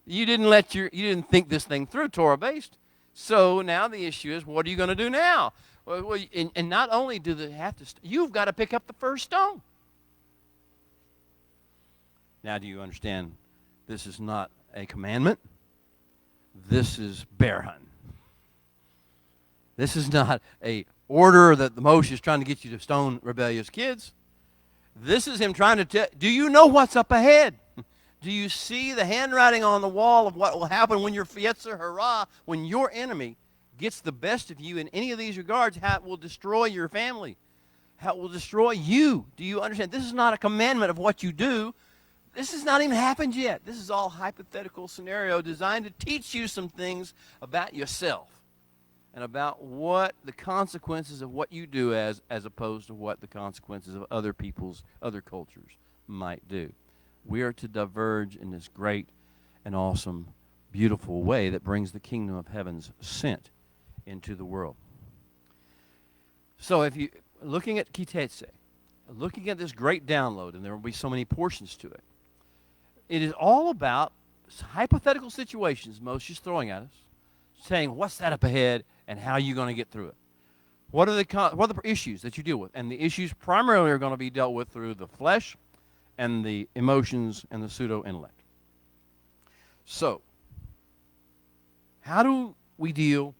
Speaker 1: you didn't think this thing through, Torah-based. So now the issue is, what are you going to do now? Well, and not only do they have to, you've got to pick up the first stone. Now, do you understand? This is not a commandment. This is bear hunting. This is not a order that the Moshe is trying to get you to stone rebellious kids. This is him trying to tell, do you know what's up ahead? Do you see the handwriting on the wall of what will happen when your Yetzer Hara, when your enemy gets the best of you in any of these regards, how it will destroy your family, how it will destroy you? Do you understand? This is not a commandment of what you do. This has not even happened yet. This is all hypothetical scenario designed to teach you some things about yourself and about what the consequences of what you do as opposed to what the consequences of other people's, other cultures might do. We are to diverge in this great and awesome, beautiful way that brings the kingdom of heavens sent into the world. So if you, looking at Tetze, looking at this great download, and there will be so many portions to it, it is all about hypothetical situations Moshe's throwing at us, saying, what's that up ahead, and how are you going to get through it? What are the issues that you deal with? And the issues primarily are going to be dealt with through the flesh and the emotions and the pseudo-intellect. So, how do we deal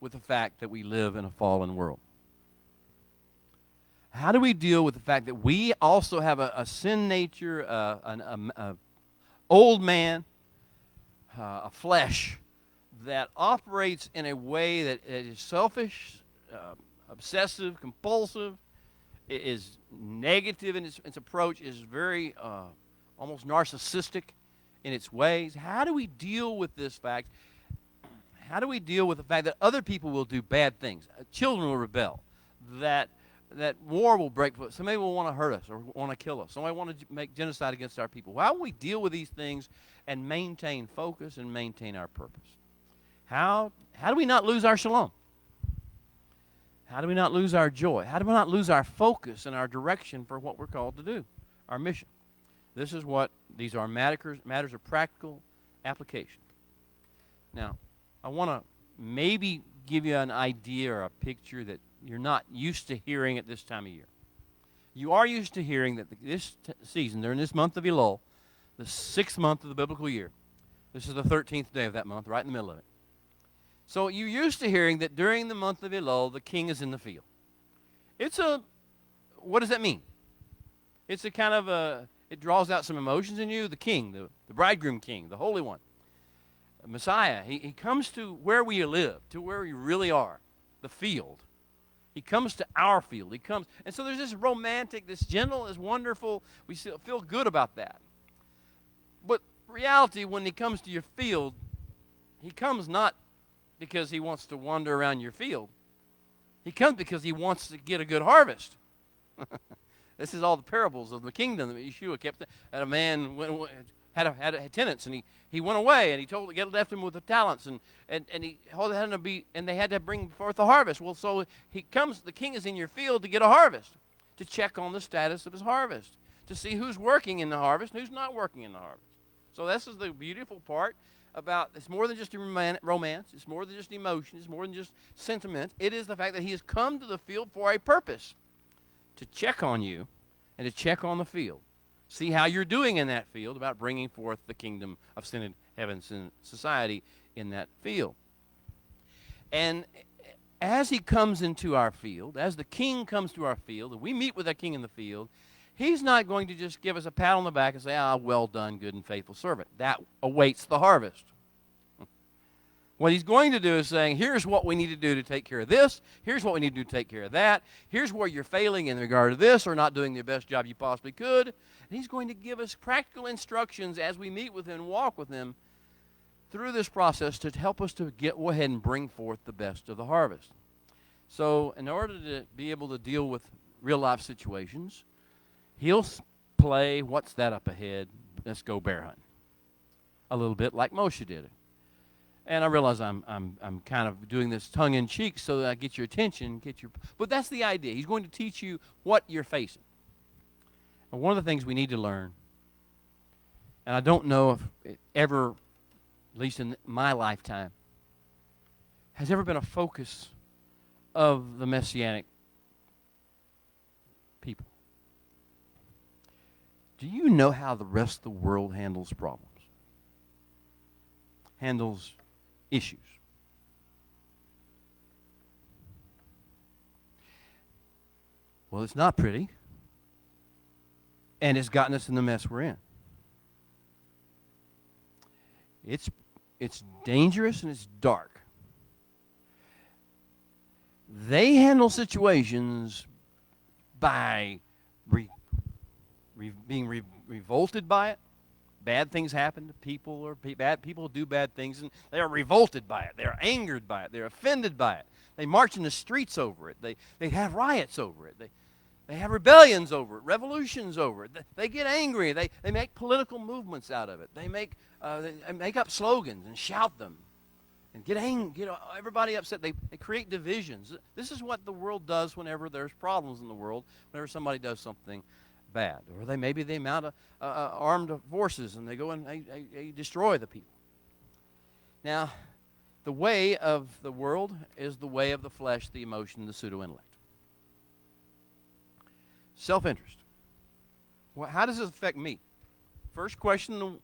Speaker 1: with the fact that we live in a fallen world? How do we deal with the fact that we also have a sin nature, an old man, a flesh that operates in a way that is selfish, obsessive, compulsive, is negative in its approach, is very almost narcissistic in its ways? How do we deal with this fact? How do we deal with the fact that other people will do bad things? Children will rebel. That war will break. Somebody will want to hurt us or want to kill us. Somebody will want to make genocide against our people. How do we deal with these things and maintain focus and maintain our purpose? How do we not lose our shalom? How do we not lose our joy? How do we not lose our focus and our direction for what we're called to do, our mission? This is what these are matters of practical application. Now, I want to maybe give you an idea or a picture that you're not used to hearing at this time of year. You are used to hearing that this season, during this month of Elul, the 6th month of the biblical year, this is the 13th day of that month, right in the middle of it. So you're used to hearing that during the month of Elul, the king is in the field. What does that mean? It's a kind of it draws out some emotions in you. The king, the bridegroom king, the Holy One, Messiah, he comes to where we live, to where we really are, the field. He comes to our field. He comes, and so there's this romantic, this gentle, this wonderful, we feel good about that. But reality, when he comes to your field, he comes not because he wants to wander around your field. He comes because he wants to get a good harvest. This is all the parables of the kingdom that Yeshua kept. Had a man had tenants, and he went away, and he left him with the talents, and he had to be, and they had to bring forth the harvest. Well, so he comes. The king is in your field to get a harvest, to check on the status of his harvest, to see who's working in the harvest and who's not working in the harvest. So this is the beautiful part about, it's more than just a romance, it's more than just emotion, it's more than just sentiment. It is the fact that he has come to the field for a purpose, to check on you and to check on the field. See how you're doing in that field about bringing forth the kingdom of sin and heaven and society in that field. And as he comes into our field, as the king comes to our field, and we meet with that king in the field, he's not going to just give us a pat on the back and say, well done, good and faithful servant. That awaits the harvest. What he's going to do is saying, here's what we need to do to take care of this. Here's what we need to do to take care of that. Here's where you're failing in regard to this or not doing the best job you possibly could. And he's going to give us practical instructions as we meet with him and walk with him through this process to help us to go ahead and bring forth the best of the harvest. So in order to be able to deal with real-life situations, he'll play, what's that up ahead? Let's go bear hunting. A little bit like Moshe did it. And I realize I'm kind of doing this tongue-in-cheek so that I get your attention, but that's the idea. He's going to teach you what you're facing. And one of the things we need to learn, and I don't know if it ever, at least in my lifetime, has ever been a focus of the Messianic people. Do you know how the rest of the world handles problems? Handles issues? Well, it's not pretty, and it's gotten us in the mess we're in. It's dangerous and it's dark. They handle situations by being revolted by it. Bad things happen to people, or bad people do bad things, and they are revolted by it. They are angered by it. They're offended by it. They march in the streets over it. They have riots over it. They have rebellions over it, revolutions over it. They get angry. They make political movements out of it. They make up slogans and shout them and get everybody upset. They create divisions. This is what the world does whenever there's problems in the world, whenever somebody does something bad. Or they mount armed forces and they go and they destroy the people. Now, the way of the world is the way of the flesh, the emotion, the pseudo-intellect. Self-interest. Well, how does this affect me? First question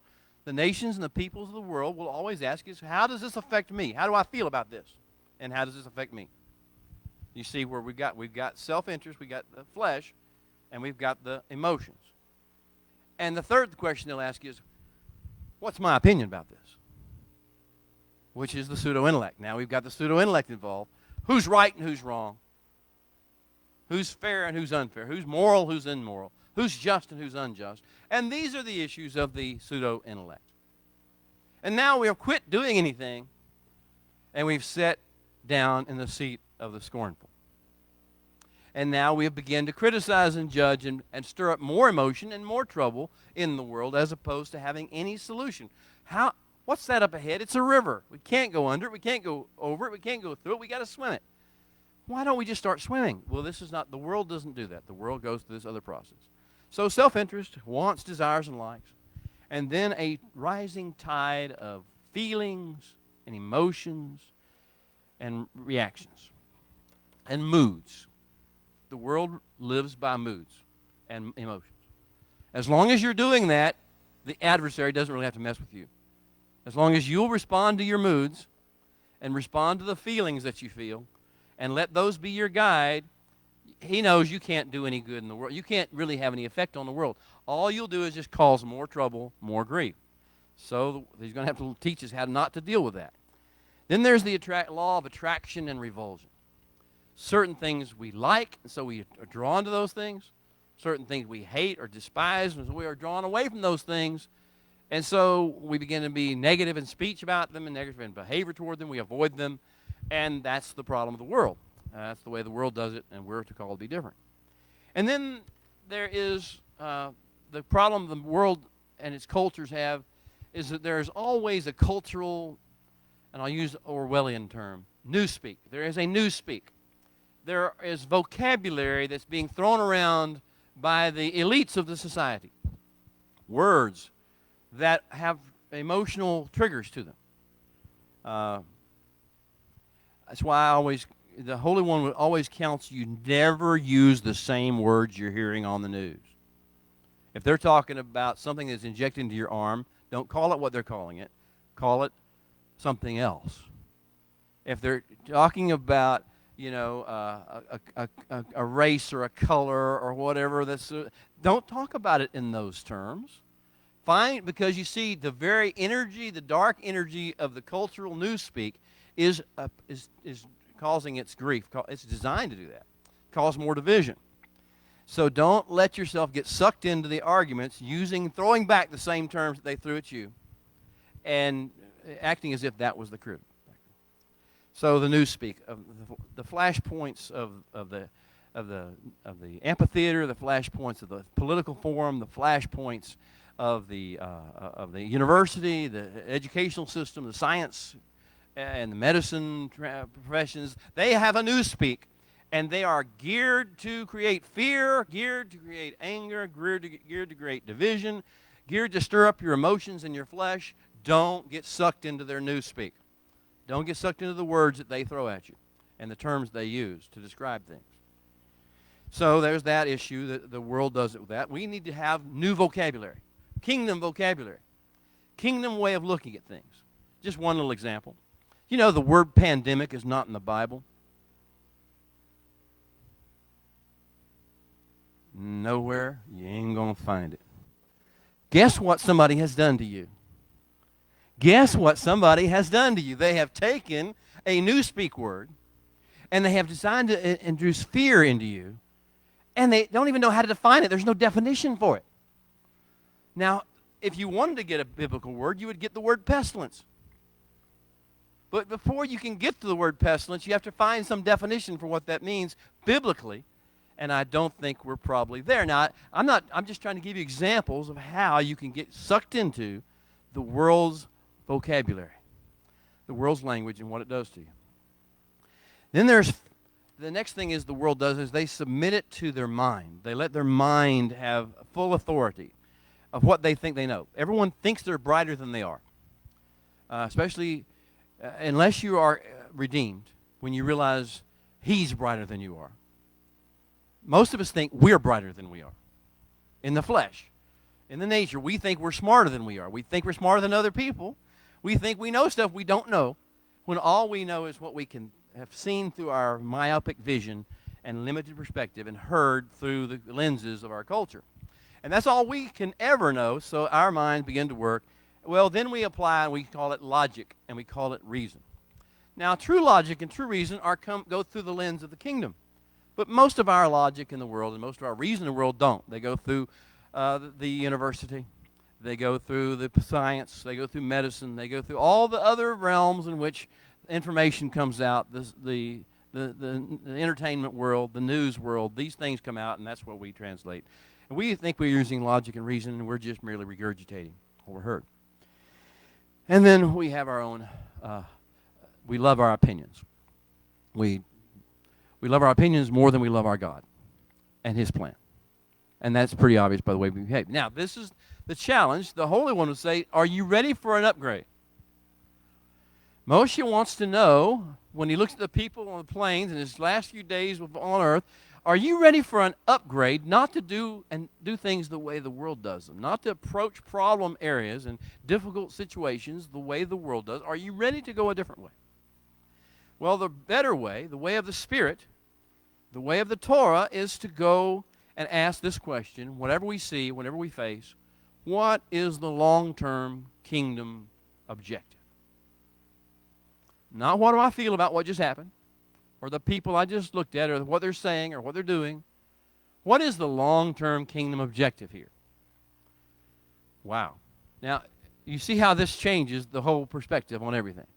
Speaker 1: the nations and the peoples of the world will always ask is, how does this affect me? How do I feel about this? And how does this affect me? You see where we've got self-interest, we've got the flesh, and we've got the emotions. And the third question they'll ask is, what's my opinion about this? Which is the pseudo-intellect. Now we've got the pseudo-intellect involved. Who's right and who's wrong? Who's fair and who's unfair? Who's moral, who's immoral? Who's just and who's unjust? And these are the issues of the pseudo-intellect. And now we have quit doing anything, and we've sat down in the seat of the scornful. And now we have begun to criticize and judge and stir up more emotion and more trouble in the world as opposed to having any solution. What's that up ahead? It's a river. We can't go under it. We can't go over it. We can't go through it. We got to swim it. Why don't we just start swimming? Well, the world doesn't do that. The world goes through this other process. So self-interest, wants, desires, and likes. And then a rising tide of feelings and emotions and reactions and moods. The world lives by moods and emotions. As long as you're doing that, the adversary doesn't really have to mess with you. As long as you'll respond to your moods and respond to the feelings that you feel and let those be your guide, he knows you can't do any good in the world. You can't really have any effect on the world. All you'll do is just cause more trouble, more grief. So he's going to have to teach us how not to deal with that. Then there's the law of attraction and revulsion. Certain things we like, and so we are drawn to those things. Certain things we hate or despise, and so we are drawn away from those things. And so we begin to be negative in speech about them and negative in behavior toward them. We avoid them, and that's the problem of the world. That's the way the world does it, and we're called to be different. And then there is the problem the world and its cultures have is that there is always a cultural, and I'll use the Orwellian term, newspeak. There is a newspeak. There is vocabulary that's being thrown around by the elites of the society. Words that have emotional triggers to them. That's why the Holy One would always counsel you never use the same words you're hearing on the news. If they're talking about something that's injected into your arm, don't call it what they're calling it. Call it something else. If they're talking about, a race or a color or whatever, don't talk about it in those terms. Because you see, the very energy, the dark energy of the cultural newspeak is causing its grief. It's designed to do that, cause more division. So don't let yourself get sucked into the arguments throwing back the same terms that they threw at you and acting as if that was the truth. So the newspeak, the flashpoints of the amphitheater, the flashpoints of the political forum, the flashpoints of the university, the educational system, the science and the medicine professions, they have a newspeak, and they are geared to create fear, geared to create anger, geared to create division, geared to stir up your emotions and your flesh. Don't get sucked into their newspeak. Don't get sucked into the words that they throw at you and the terms they use to describe things. So there's that issue that the world does it with that. We need to have new vocabulary, kingdom vocabulary, kingdom way of looking at things. Just one little example. You know, the word pandemic is not in the Bible. Nowhere. You ain't going to find it. Guess what somebody has done to you? Guess what somebody has done to you? They have taken a newspeak word, and they have designed to introduce fear into you, and they don't even know how to define it. There's no definition for it. Now, if you wanted to get a biblical word, you would get the word pestilence. But before you can get to the word pestilence, you have to find some definition for what that means biblically, and I don't think we're probably there. Now, I'm just trying to give you examples of how you can get sucked into the world's vocabulary, the world's language, and what it does to you. Then there's the next thing is the world does is they submit it to their mind. They let their mind have full authority of what they think they know. Everyone thinks they're brighter than they are, especially unless you are redeemed, when you realize he's brighter than you are. Most of us think we're brighter than we are in the flesh. In the nature, we think we're smarter than we are. We think we're smarter than other people. We think we know stuff we don't know, when all we know is what we can have seen through our myopic vision and limited perspective and heard through the lenses of our culture. And that's all we can ever know, so our minds begin to work. Well, then we apply, and we call it logic, and we call it reason. Now, true logic and true reason go through the lens of the kingdom. But most of our logic in the world and most of our reason in the world don't. They go through the university. They go through the science. They go through medicine. They go through all the other realms in which information comes out, the entertainment world, the news world. These things come out, and that's what we translate. And we think we're using logic and reason, and we're just merely regurgitating what we heard. And then we have our own, we love our opinions. We love our opinions more than we love our God and his plan. And that's pretty obvious by the way we behave. Now, this is the challenge. The Holy One would say, are you ready for an upgrade? Moshe wants to know, when he looks at the people on the plains in his last few days on earth, are you ready for an upgrade, not to do things the way the world does them, not to approach problem areas and difficult situations the way the world does? Are you ready to go a different way? Well, the better way, the way of the Spirit, the way of the Torah, is to go and ask this question, whatever we see, whatever we face, what is the long-term kingdom objective? Not what do I feel about what just happened, or the people I just looked at, or what they're saying, or what they're doing. What is the long-term kingdom objective here? Wow. Now, you see how this changes the whole perspective on everything.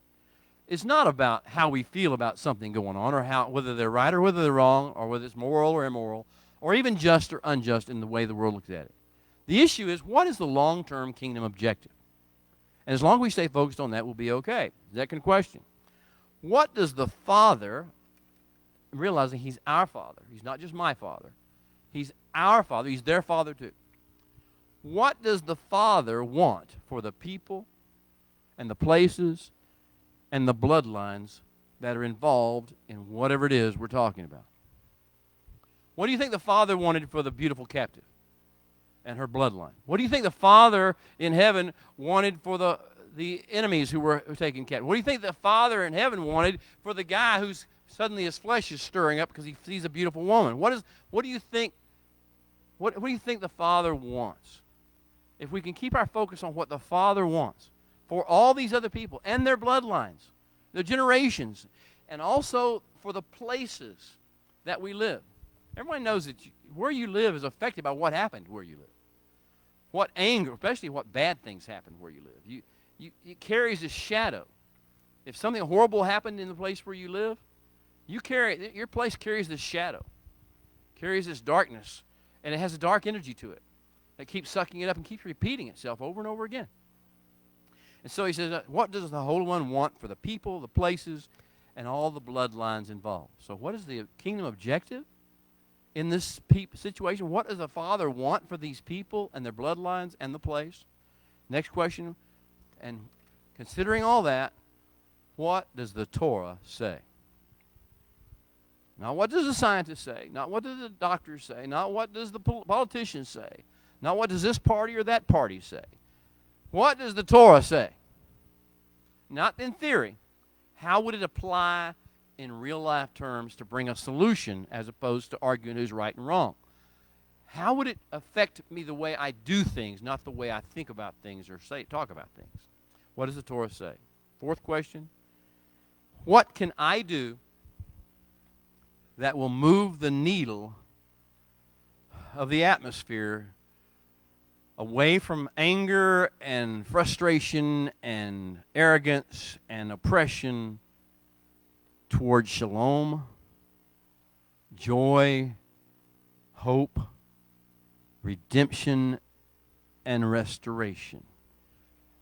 Speaker 1: It's not about how we feel about something going on, or whether they're right or whether they're wrong, or whether it's moral or immoral, or even just or unjust in the way the world looks at it. The issue is, what is the long-term kingdom objective? And as long as we stay focused on that, we'll be okay. Second question. What does the Father, realizing he's our Father, he's not just my Father, he's our Father, he's their Father too. What does the Father want for the people and the places and the bloodlines that are involved in whatever it is we're talking about? What do you think the Father wanted for the beautiful captive and her bloodline? What do you think the Father in heaven wanted for the enemies who were taken captive? What do you think the Father in heaven wanted for the guy who's suddenly his flesh is stirring up because he sees a beautiful woman? What do you think the Father wants? If we can keep our focus on what the Father wants for all these other people and their bloodlines, their generations, and also for the places that we live. Everyone knows that where you live is affected by what happened where you live. What anger, especially what bad things happened where you live. It carries a shadow If something horrible happened in the place where you live, your place carries this shadow, carries this darkness, and it has a dark energy to it that keeps sucking it up and keeps repeating itself over and over again. And so he says, what does the Holy One want for the people, the places, and all the bloodlines involved? So what is the kingdom objective in this situation? What does the Father want for these people and their bloodlines and the place? Next question, and considering all that, what does the Torah say? Not what does the scientist say, not what does the doctors say, not what does the politicians say, not what does this party or that party say. What does the Torah say? Not in theory. How would it apply in real life terms to bring a solution as opposed to arguing who's right and wrong? How would it affect me the way I do things, not the way I think about things or talk about things? What does the Torah say? Fourth question. What can I do that will move the needle of the atmosphere away from anger and frustration and arrogance and oppression toward shalom, joy, hope, redemption, and restoration?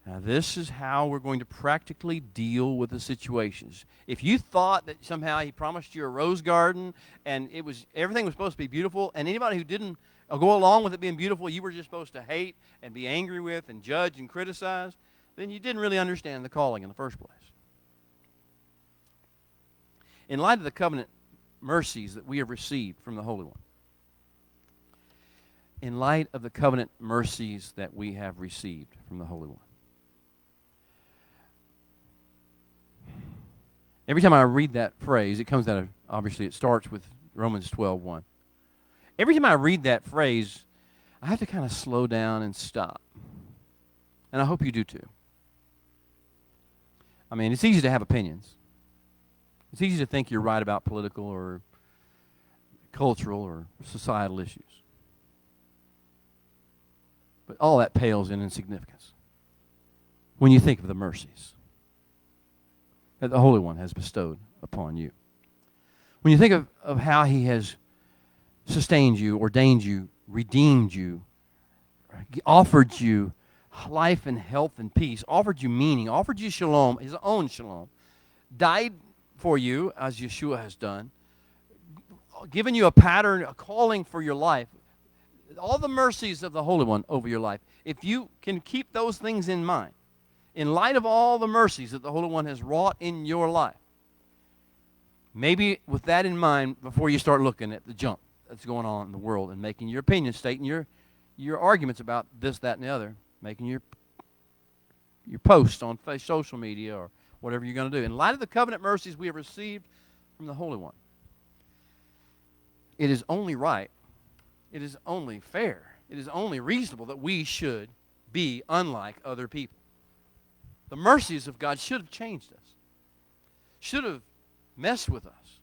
Speaker 1: Now, this is how we're going to practically deal with the situations. If you thought that somehow he promised you a rose garden and everything was supposed to be beautiful, and anybody who didn't go along with it being beautiful, you were just supposed to hate and be angry with and judge and criticize, then you didn't really understand the calling in the first place. In light of the covenant mercies that we have received from the Holy One, in light of the covenant mercies that we have received from the Holy One, every time I read that phrase, it comes out of, obviously, it starts with Romans 12:1. Every time I read that phrase, I have to kind of slow down and stop. And I hope you do too. I mean, it's easy to have opinions. It's easy to think you're right about political or cultural or societal issues. But all that pales in insignificance when you think of the mercies that the Holy One has bestowed upon you. When you think of how he has sustained you, ordained you, redeemed you, offered you life and health and peace, offered you meaning, offered you shalom, his own shalom, died for you as Yeshua has done, given you a pattern, a calling for your life, all the mercies of the Holy One over your life. If you can keep those things in mind, in light of all the mercies that the Holy One has wrought in your life, maybe with that in mind, before you start looking at the junk that's going on in the world and making your opinion, stating your arguments about this, that, and the other, making your posts on social media or whatever you're going to do. In light of the covenant mercies we have received from the Holy One, it is only right, it is only fair, it is only reasonable that we should be unlike other people. The mercies of God should have changed us, should have messed with us,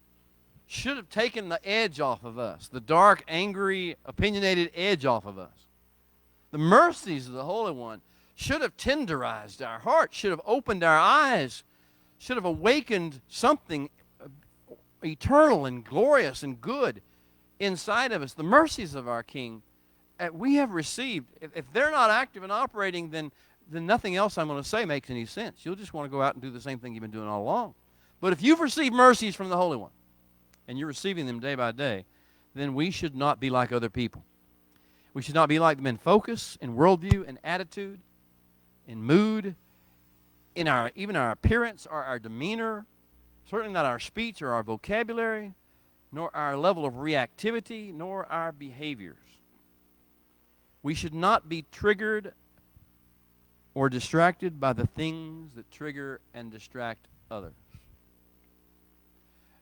Speaker 1: should have taken the edge off of us, the dark, angry, opinionated edge off of us. The mercies of the Holy One should have tenderized our hearts, should have opened our eyes, should have awakened something eternal and glorious and good inside of us. The mercies of our King we have received. If they're not active and operating, then nothing else I'm going to say makes any sense. You'll just want to go out and do the same thing you've been doing all along. But if you've received mercies from the Holy One, and you're receiving them day by day, then we should not be like other people. We should not be like them in focus, in worldview, in attitude, in mood, in even our appearance or our demeanor, certainly not our speech or our vocabulary, nor our level of reactivity, nor our behaviors. We should not be triggered or distracted by the things that trigger and distract others.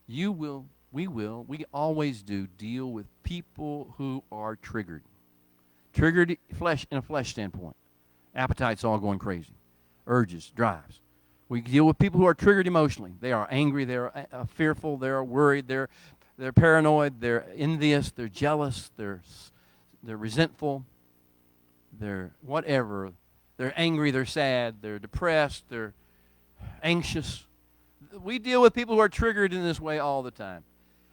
Speaker 1: We always do deal with people who are triggered. Triggered in a flesh standpoint. Appetites all going crazy. Urges, drives. We deal with people who are triggered emotionally. They are angry, they're fearful, they're worried, they're paranoid, they're envious, they're jealous, they're resentful, they're whatever. They're angry, they're sad, they're depressed, they're anxious. we deal with people who are triggered in this way all the time.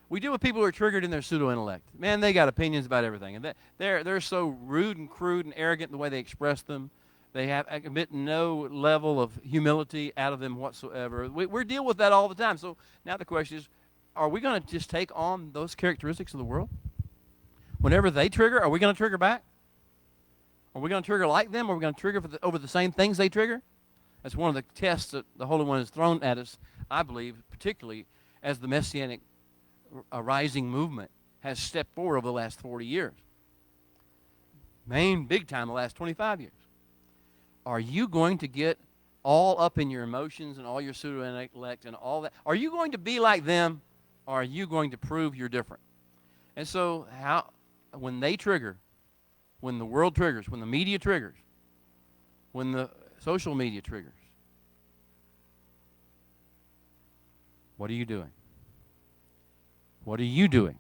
Speaker 1: We deal with people who are triggered in their pseudo-intellect. Man, they got opinions about everything. And they're so rude and crude and arrogant in the way they express them. They admit no level of humility out of them whatsoever. We're dealing with that all the time. So now the question is, are we going to just take on those characteristics of the world? Whenever they trigger, are we going to trigger back? Are we going to trigger like them? Are we going to trigger over the same things they trigger? That's one of the tests that the Holy One has thrown at us, I believe, particularly as the Messianic rising movement has stepped forward over the last 40 years. Big time the last 25 years. Are you going to get all up in your emotions and all your pseudo-intellect and all that? Are you going to be like them, or are you going to prove you're different? And so when they trigger, when the world triggers, when the media triggers, when the social media triggers, what are you doing? What are you doing?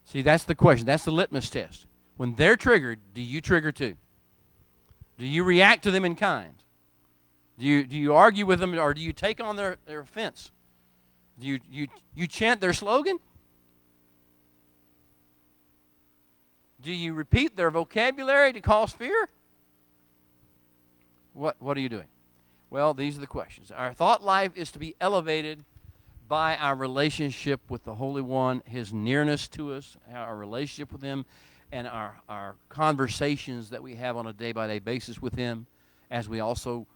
Speaker 1: See, that's the question. That's the litmus test. When they're triggered, do you trigger too? Do you react to them in kind? Do you argue with them, or do you take on their offense? Do you chant their slogan? Do you repeat their vocabulary to cause fear? What are you doing? Well, these are the questions. Our thought life is to be elevated by our relationship with the Holy One, His nearness to us, our relationship with Him, and our conversations that we have on a day-by-day basis with Him, as we also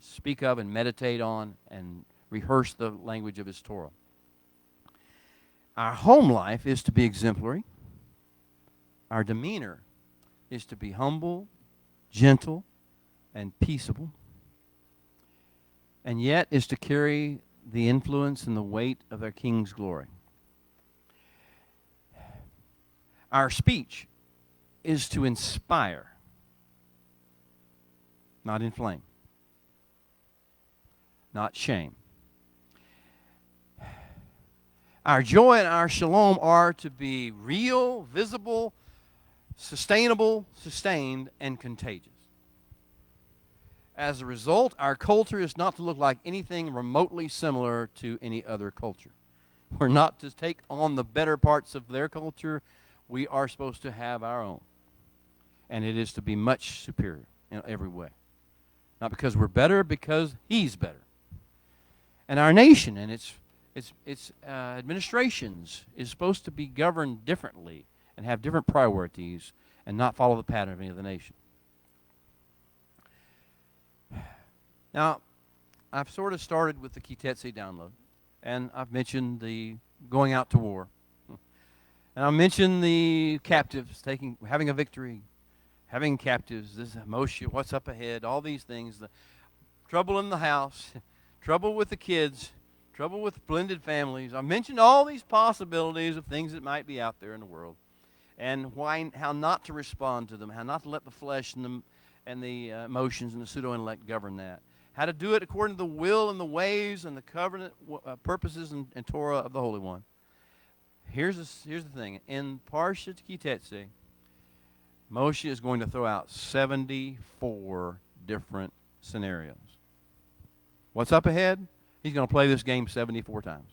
Speaker 1: speak of and meditate on and rehearse the language of His Torah. Our home life is to be exemplary. Our demeanor is to be humble, gentle, and peaceable, and yet is to carry the influence and the weight of our King's glory. Our speech is to inspire, not inflame, not shame. Our joy and our shalom are to be real, visible, sustainable, sustained, and contagious. As a result, our culture is not to look like anything remotely similar to any other culture. We're not to take on the better parts of their culture. We are supposed to have our own. And it is to be much superior in every way. Not because we're better, because He's better. And our nation and its administrations is supposed to be governed differently and have different priorities and not follow the pattern of any other nation. Now, I've sort of started with the Tetze download, and I've mentioned the going out to war. And I mentioned the captives, having a victory, having captives, this Moshe, what's up ahead, all these things, the trouble in the house, trouble with the kids, trouble with blended families. I mentioned all these possibilities of things that might be out there in the world, and how not to respond to them, how not to let the flesh and the emotions and the pseudo-intellect govern that. How to do it according to the will and the ways and the covenant purposes and Torah of the Holy One. Here's the thing. In Parshat Tetze, Moshe is going to throw out 74 different scenarios. What's up ahead? He's going to play this game 74 times.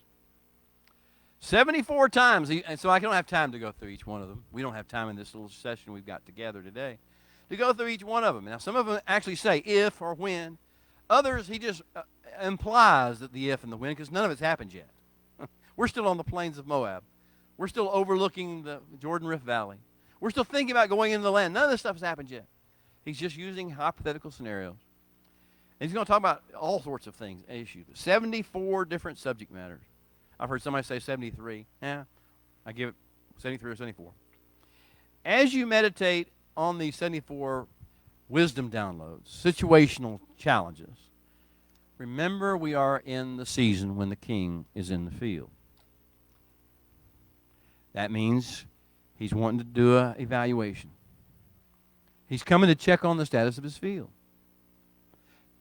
Speaker 1: 74 times. And so I don't have time to go through each one of them. We don't have time in this little session we've got together today to go through each one of them. Now, some of them actually say if or when. Others, he just implies that the if and the when, because none of it's happened yet. We're still on the plains of Moab. We're still overlooking the Jordan Rift Valley. We're still thinking about going into the land. None of this stuff has happened yet. He's just using hypothetical scenarios. And he's going to talk about all sorts of things, issues. 74 different subject matters. I've heard somebody say 73. Yeah, I give it 73 or 74. As you meditate on these 74 wisdom downloads, situational challenges, remember we are in the season when the king is in the field. That means he's wanting to do an evaluation. He's coming to check on the status of his field.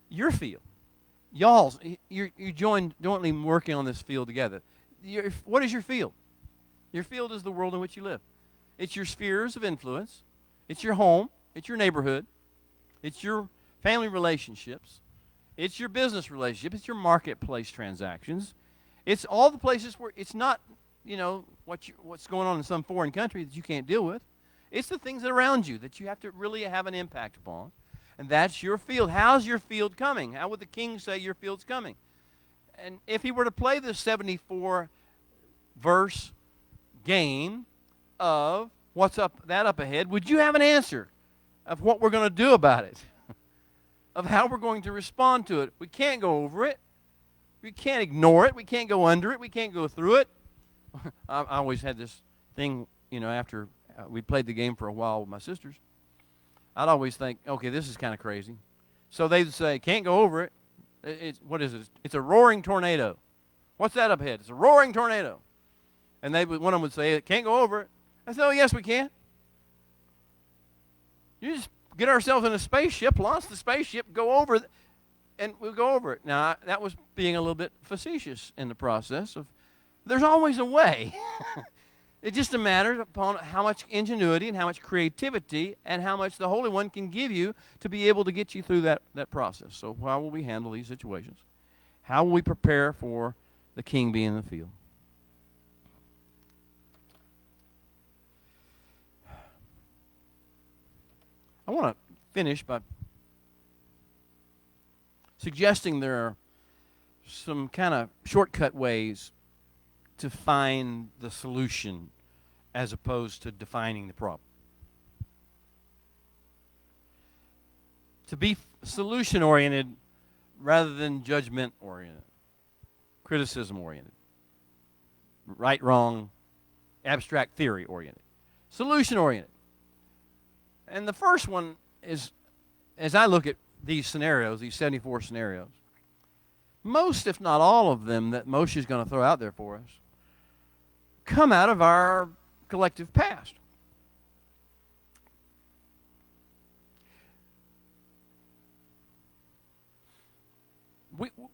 Speaker 1: Your field. Y'all's, you jointly working on this field together. What is your field? Your field is the world in which you live. It's your spheres of influence. It's your home. It's your neighborhood. It's your family relationships. It's your business relationship. It's your marketplace transactions. It's all the places where it's not, what's going on in some foreign country that you can't deal with. It's the things that are around you that you have to really have an impact upon. And that's your field. How's your field coming? How would the king say your field's coming? And if he were to play this 74-verse game of what's up ahead, would you have an answer of what we're going to do about it? Of how we're going to respond to it? We can't go over it. We can't ignore it. We can't go under it. We can't go through it. I always had this thing, after we played the game for a while with my sisters. I'd always think, okay, this is kind of crazy. So they'd say, can't go over it. What is it? It's a roaring tornado. What's that up ahead? It's a roaring tornado. And one of them would say, can't go over it. I said, oh, yes, we can. You just get ourselves in a spaceship, launch the spaceship, go over it, and we'll go over it. Now, that was being a little bit facetious in the process of, there's always a way. It's just a matter upon how much ingenuity and how much creativity and how much the Holy One can give you to be able to get you through that process. So how will we handle these situations? How will we prepare for the king being in the field? I want to finish by suggesting there are some kind of shortcut ways to find the solution as opposed to defining the problem. To be solution-oriented rather than judgment-oriented, criticism-oriented, right, wrong, abstract theory-oriented, solution-oriented. And the first one is, as I look at these scenarios, these 74 scenarios, most, if not all of them, that Moshe is going to throw out there for us come out of our collective past.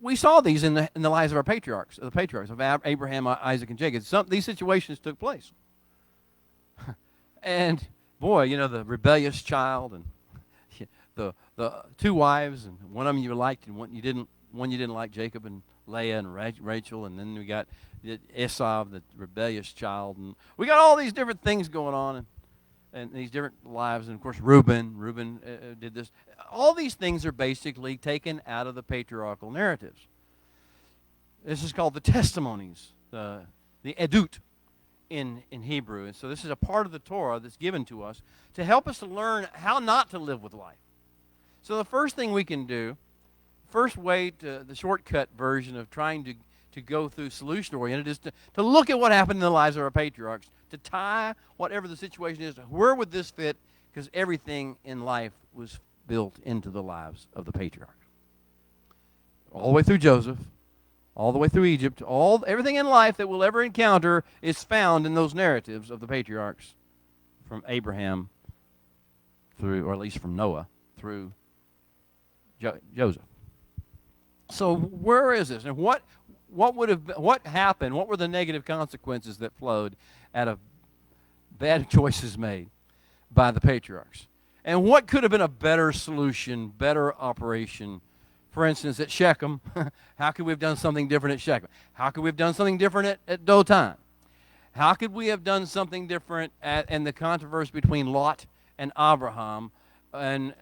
Speaker 1: We saw these in the lives of our patriarchs, of Abraham, Isaac, and Jacob. These situations took place. And boy, the rebellious child and the two wives, and one of them you liked and one you didn't like, Jacob and Leah and Rachel, and then we got Esau, the rebellious child, and we got all these different things going on, and these different lives, and of course Reuben did this. All these things are basically taken out of the patriarchal narratives. This is called the testimonies, the edut in Hebrew, and so this is a part of the Torah that's given to us to help us to learn how not to live with life. So the first thing we can do, first way to the shortcut version of trying to go through solution-oriented is to look at what happened in the lives of our patriarchs, to tie whatever the situation is, where would this fit, because everything in life was built into the lives of the patriarchs. All the way through Joseph, all the way through Egypt, everything in life that we'll ever encounter is found in those narratives of the patriarchs, from Abraham through, or at least from Noah, through Joseph. So where is this? And what happened? What were the negative consequences that flowed out of bad choices made by the patriarchs? And what could have been a better solution, better operation? For instance, at Shechem, how could we have done something different at Shechem? How could we have done something different at Dothan? How could we have done something different in the controversy between Lot and Abraham and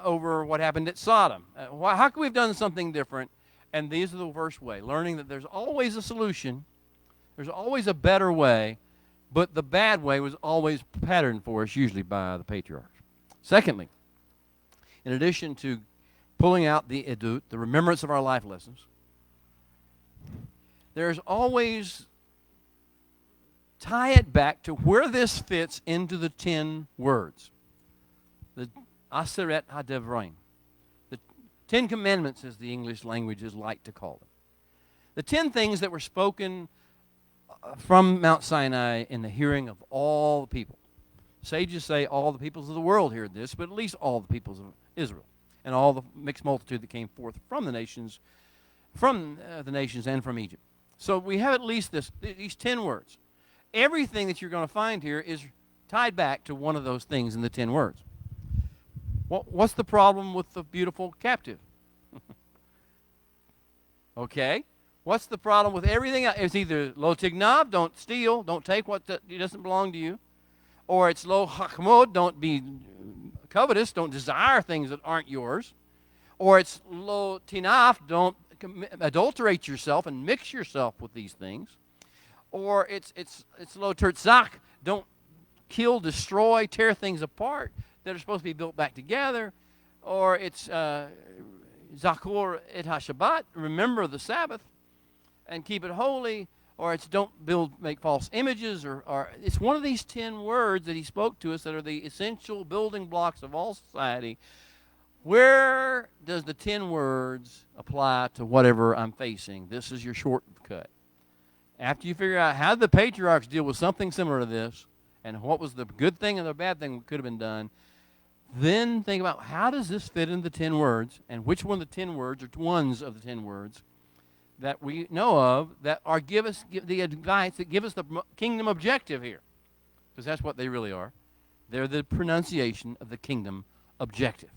Speaker 1: over what happened at Sodom? How could we have done something different? And these are the first way, learning that there's always a solution, there's always a better way, but the bad way was always patterned for us, usually by the patriarchs. Secondly, in addition to pulling out the edut, the remembrance of our life lessons, there's always tie it back to where this fits into the 10 words. The Aceret HaDevraim. The 10 Commandments, as the English languages like to call them. The 10 things that were spoken from Mount Sinai in the hearing of all the people. Sages say all the peoples of the world heard this, but at least all the peoples of Israel and all the mixed multitude that came forth from the nations and from Egypt. So we have at least these 10 words. Everything that you're going to find here is tied back to one of those things in the 10 words. What's the problem with the beautiful captive? Okay. What's the problem with everything? It's either lo tignav, don't steal, don't take what doesn't belong to you, or it's lo hakmod, don't be covetous, don't desire things that aren't yours, or it's lo tinaf, don't adulterate yourself and mix yourself with these things, or it's lo tertzach, don't kill, destroy, tear things apart that are supposed to be built back together, or it's zakor et ha-Shabbat, remember the Sabbath and keep it holy, or it's don't make false images, or it's one of these 10 words that he spoke to us that are the essential building blocks of all society. Where does the 10 words apply to whatever I'm facing? This is your shortcut. After you figure out how the patriarchs deal with something similar to this, and what was the good thing and the bad thing that could have been done, then think about how does this fit in the 10 words, and which one of the 10 words are ones of the 10 words that we know of that are give the advice that give us the kingdom objective here, because that's what they really are. They're the pronunciation of the kingdom objective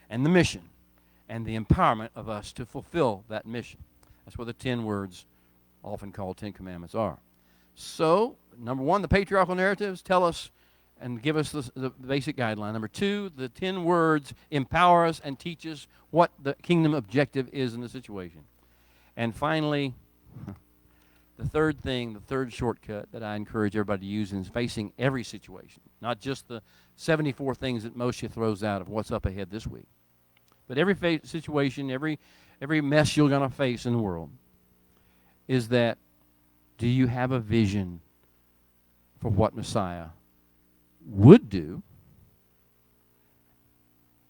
Speaker 1: and the mission and the empowerment of us to fulfill that mission. That's what the 10 words, often called 10 commandments, are. So, number one, the patriarchal narratives tell us and give us the basic guideline. Number two, the 10 words empower us and teach us what the kingdom objective is in the situation. And finally, the third thing, the third shortcut that I encourage everybody to use in facing every situation, not just the 74 things that Moshe throws out of what's up ahead this week, but every situation, every mess you're going to face in the world, is that do you have a vision for what Messiah would do?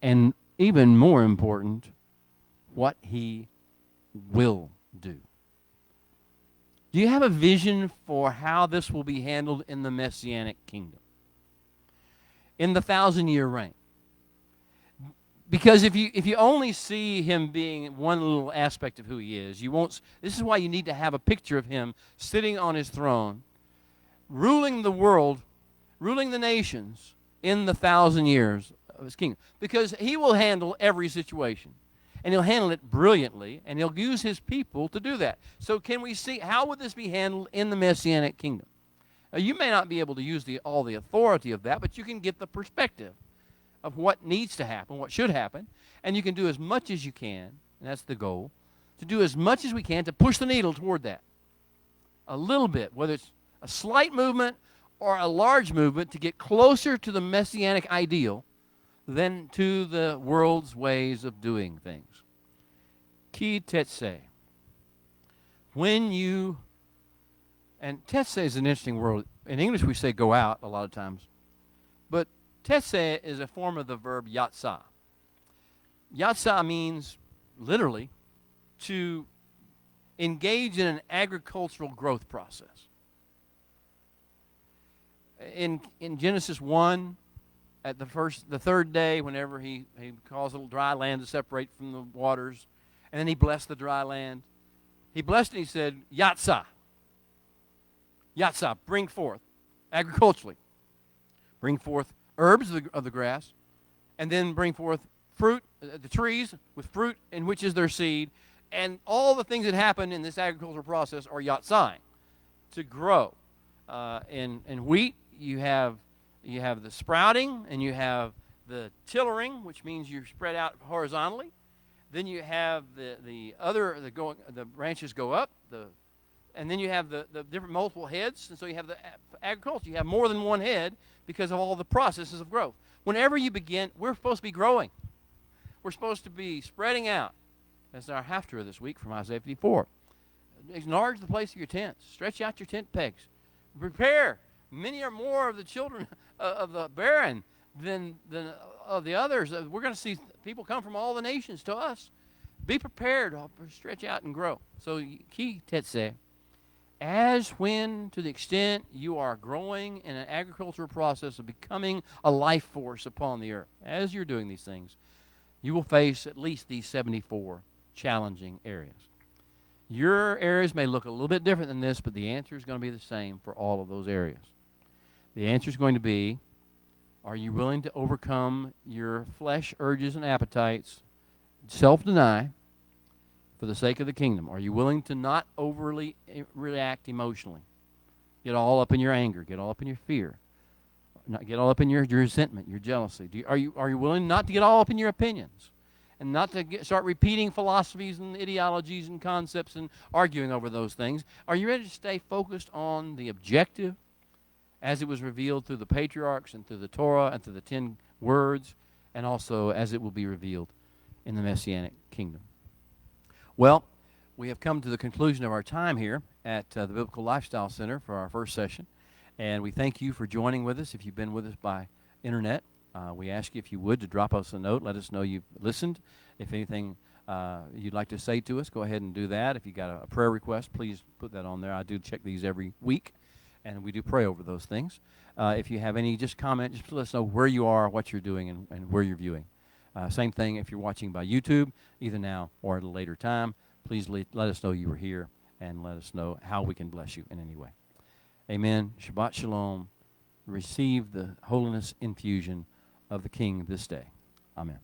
Speaker 1: And even more important, what he will do. Do you have a vision for how this will be handled in the Messianic kingdom? In the 1,000-year reign? Because if you only see him being one little aspect of who he is, you won't. This is why you need to have a picture of him sitting on his throne, ruling the world, ruling the nations in the 1,000 years of his kingdom. Because he will handle every situation, and he'll handle it brilliantly, and he'll use his people to do that. So can we see how would this be handled in the Messianic kingdom? Now, you may not be able to use all the authority of that, but you can get the perspective of what needs to happen, what should happen, and you can do as much as you can, and that's the goal, to do as much as we can to push the needle toward that. A little bit, whether it's a slight movement or a large movement, to get closer to the Messianic ideal than to the world's ways of doing things. Ki Tetze. When you, and Tetze is an interesting word. In English we say go out a lot of times, but Tetze is a form of the verb yatsa. Yatsa means, literally, to engage in an agricultural growth process. In Genesis 1, at the third day, whenever he caused a little dry land to separate from the waters, and then he blessed the dry land. He blessed it and he said, Yatsa. Yatsa, bring forth, agriculturally. Bring forth herbs of the grass, and then bring forth fruit, the trees with fruit in which is their seed, and all the things that happen in this agricultural process are yatsai, to grow. In wheat, you have the sprouting, and you have the tillering, which means you spread out horizontally. Then you have the branches go up, and then you have the different multiple heads, and so you have the agriculture. You have more than one head because of all the processes of growth. Whenever you begin, we're supposed to be growing. We're supposed to be spreading out. That's our haftarah this week from Isaiah 54. Enlarge the place of your tents. Stretch out your tent pegs. Prepare. Many are more of the children of the barren than of the others. We're going to see people come from all the nations to us. Be prepared to stretch out and grow. So, ki tetze, as when, to the extent you are growing in an agricultural process of becoming a life force upon the earth, as you're doing these things, you will face at least these 74 challenging areas. Your areas may look a little bit different than this, but the answer is going to be the same for all of those areas. The answer is going to be, are you willing to overcome your flesh urges and appetites, self-deny, for the sake of the kingdom? Are you willing to not overly react emotionally? Get all up in your anger. Get all up in your fear. Not get all up in your resentment, your jealousy. Are you willing not to get all up in your opinions? And not to start repeating philosophies and ideologies and concepts and arguing over those things? Are you ready to stay focused on the objective as it was revealed through the patriarchs and through the Torah and through the 10 words, and also as it will be revealed in the Messianic kingdom? Well, we have come to the conclusion of our time here at the Biblical Lifestyle Center for our first session, and we thank you for joining with us. If you've been with us by internet, we ask you, if you would, to drop us a note. Let us know you've listened. If anything you'd like to say to us, go ahead and do that. If you got a prayer request, please put that on there. I do check these every week, and we do pray over those things. If you have any just comment, just let us know where you are, what you're doing, and where you're viewing. Same thing if you're watching by YouTube, either now or at a later time. Please let us know you were here, and let us know how we can bless you in any way. Amen. Shabbat Shalom. Receive the holiness infusion of the King this day. Amen.